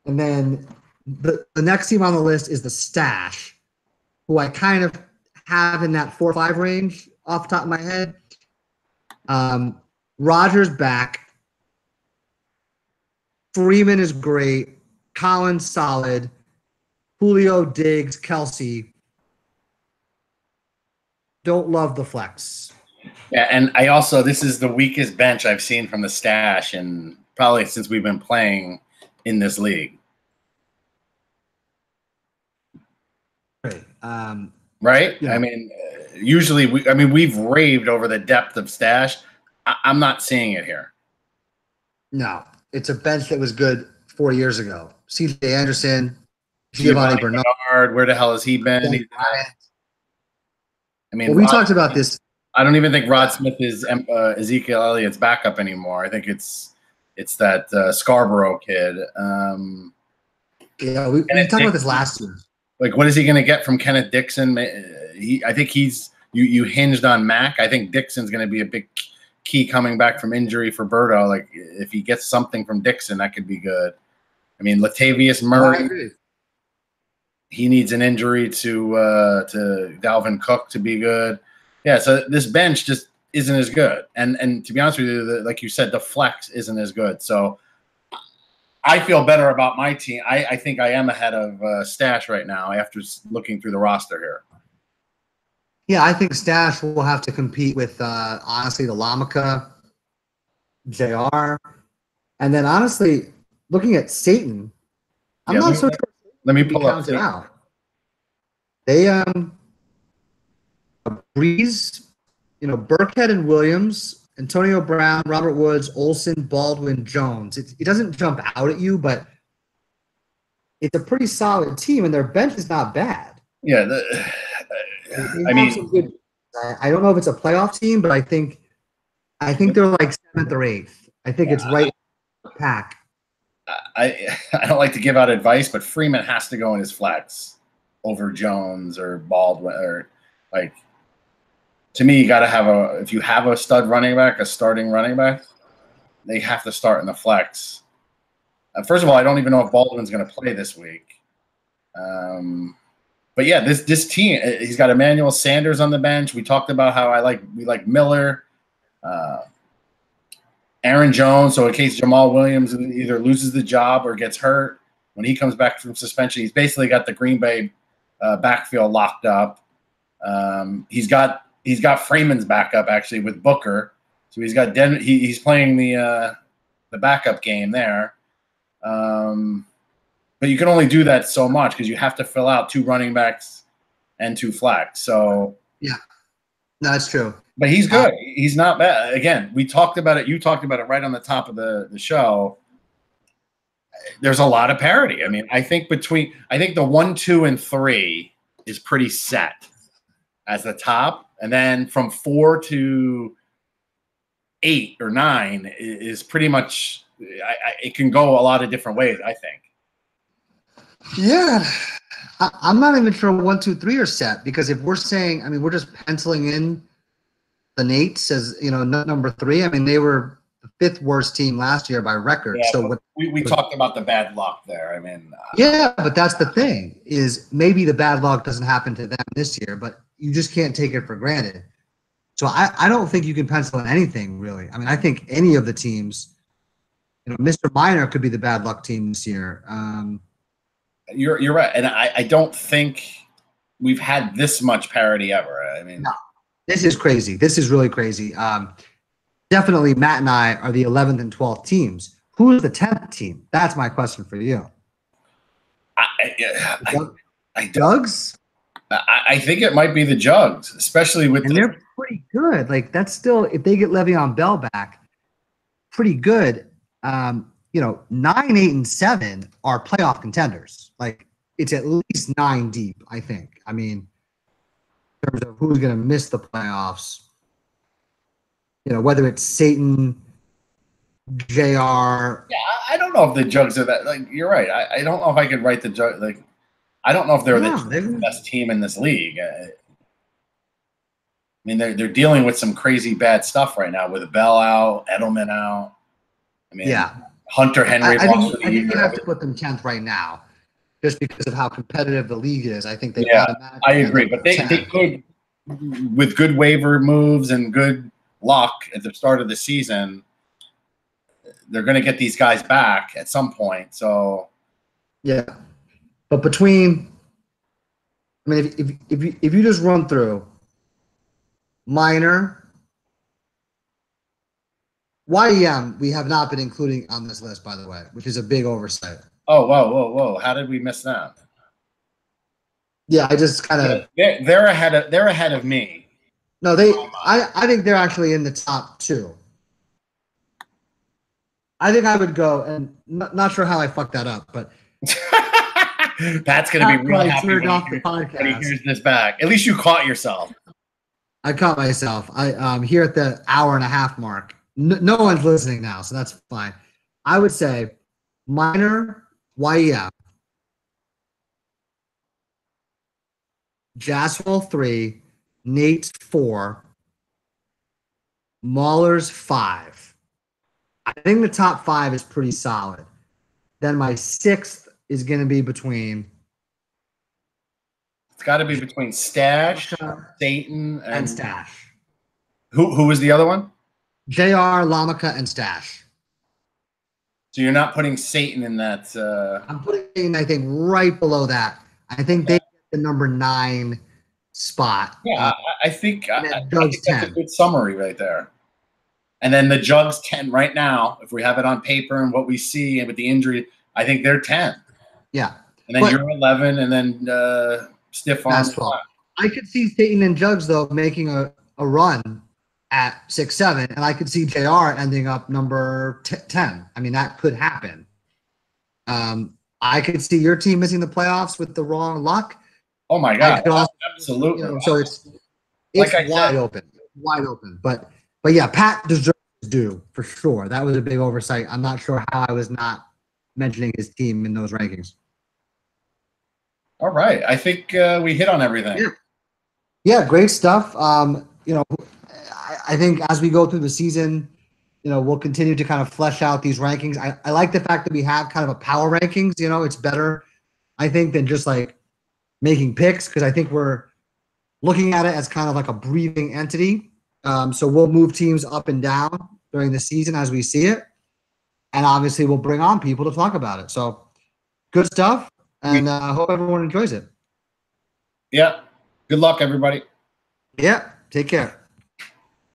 And then the next team on the list is the Stash, who I kind of have in that 4 or 5 range off the top of my head. Rogers back. Freeman is great. Collins solid. Julio, Diggs, Kelsey. Don't love the flex. Yeah, and I also, this is the weakest bench I've seen from the Stash and probably since we've been playing in this league. Right. Right? Yeah. I mean, usually, we've raved over the depth of Stash. I'm not seeing it here. No, it's a bench that was good 4 years ago. C.J. Anderson, Giovanni Bernard. Where the hell has he been? We talked about this. I don't even think Rod Smith is Ezekiel Elliott's backup anymore. I think it's that Scarborough kid. We talked about this last year. Like, what is he going to get from Kenneth Dixon? I think you hinged on Mack. I think Dixon's going to be a big key coming back from injury for Berto. Like, if he gets something from Dixon, that could be good. I mean, Latavius Murray, he needs an injury to Dalvin Cook to be good. Yeah, so this bench just isn't as good. And to be honest with you, like you said, the flex isn't as good. So I feel better about my team. I think I am ahead of Stash right now after looking through the roster here. Yeah, I think Stash will have to compete with, honestly, the Lamaka, JR. And then, honestly, looking at Satan, I'm not so sure. Let me pull up. Out. They, Breeze, Burkhead and Williams, Antonio Brown, Robert Woods, Olsen, Baldwin, Jones. It doesn't jump out at you, but it's a pretty solid team, and their bench is not bad. Yeah, I don't know if it's a playoff team, but I think they're like 7th or 8th. I think it's right in the pack. I don't like to give out advice, but Freeman has to go in his flex over Jones or Baldwin or like. To me, you got to have if you have a stud running back, a starting running back, they have to start in the flex. First of all, I don't even know if Baldwin's going to play this week. But yeah, this team, he's got Emmanuel Sanders on the bench. We talked about how we like Miller, Aaron Jones. So in case Jamal Williams either loses the job or gets hurt when he comes back from suspension, he's basically got the Green Bay backfield locked up. He's got Freeman's backup actually with Booker, so he's got he's playing the backup game there. But you can only do that so much because you have to fill out 2 running backs and 2 flex. So yeah, no, that's true. But he's good. He's not bad. Again, we talked about it. You talked about it right on the top of the show. There's a lot of parity. I mean, I think the 1, 2, and 3 is pretty set as the top. And then from 4 to 8 or 9 is pretty much it can go a lot of different ways, I think. Yeah. I'm not even sure 1, 2, 3 are set because if we're saying, I mean, we're just penciling in the Nates as, number 3. I mean, they were the 5th worst team last year by record. Yeah, so we talked about the bad luck there. I mean, yeah, but that's the thing is maybe the bad luck doesn't happen to them this year, but you just can't take it for granted. So I don't think you can pencil in anything really. I mean, I think any of the teams, Mr. Minor could be the bad luck team this year. You're right, and I don't think we've had this much parity ever. I mean, no, this is crazy. This is really crazy. Definitely, Matt and I are the 11th and 12th teams. Who is the 10th team? That's my question for you. Jugs? I think it might be the Jugs, especially with. And they're pretty good. Like that's still, if they get Le'Veon Bell back, pretty good. 9, 8, and 7 are playoff contenders. Like it's at least 9 deep, I think. I mean, in terms of who's going to miss the playoffs, whether it's Satan, JR. Yeah, I don't know if the Jugs are that. Like you're right. I don't know if I could write the Jugs. Like I don't know if they're the best team in this league. I mean, they're dealing with some crazy bad stuff right now with Bell out, Edelman out. I mean, yeah. Hunter Henry. I think you have to put them 10th right now, just because of how competitive the league is. I think they. Yeah, I agree, but they could, with good waiver moves and good luck at the start of the season, they're going to get these guys back at some point. So, yeah, but between, I mean, if you just run through Minor. YEM, we have not been including on this list, by the way, which is a big oversight. Oh, whoa! How did we miss that? Yeah, I just kind of. They're ahead of me. No, I think they're actually in the top 2. I think I would go, and not sure how I fucked that up, but. Pat's gonna be real happy when he hears this back. At least you caught yourself. I caught myself. Here at the hour and a half mark. No one's listening now, so that's fine. I would say Minor, YEM, Jaswell 3, Nate 4, Mahler's 5. I think the top 5 is pretty solid. Then my 6th is going to be between. It's got to be between Stash, Dayton, and Stash. Who was the other one? JR, Lamica, and Stash. So you're not putting Satan in that. I'm putting, I think, right below that. I think they get the number 9 spot. Yeah, I think that's 10. a good summary right there. And then the Jugs 10 right now, if we have it on paper and what we see and with the injury, I think they're 10. Yeah. And then you're 11, and then stiff on 12. I could see Satan and Jugs, though, making a run at 6, 7, and I could see JR ending up number 10. I mean, that could happen. I could see your team missing the playoffs with the wrong luck. Oh my God! Absolutely. So it's like wide open. But yeah, Pat deserves due for sure. That was a big oversight. I'm not sure how I was not mentioning his team in those rankings. All right. I think we hit on everything. Yeah. Yeah, great stuff. You know, I think as we go through the season, you know, we'll continue to kind of flesh out these rankings. I like the fact that we have kind of a power rankings. You know, it's better, I think, than just like making picks, because I think we're looking at it as kind of like a breathing entity. So we'll move teams up and down during the season as we see it. And obviously we'll bring on people to talk about it. So good stuff. And I hope everyone enjoys it. Yeah. Good luck, everybody. Yeah. Take care.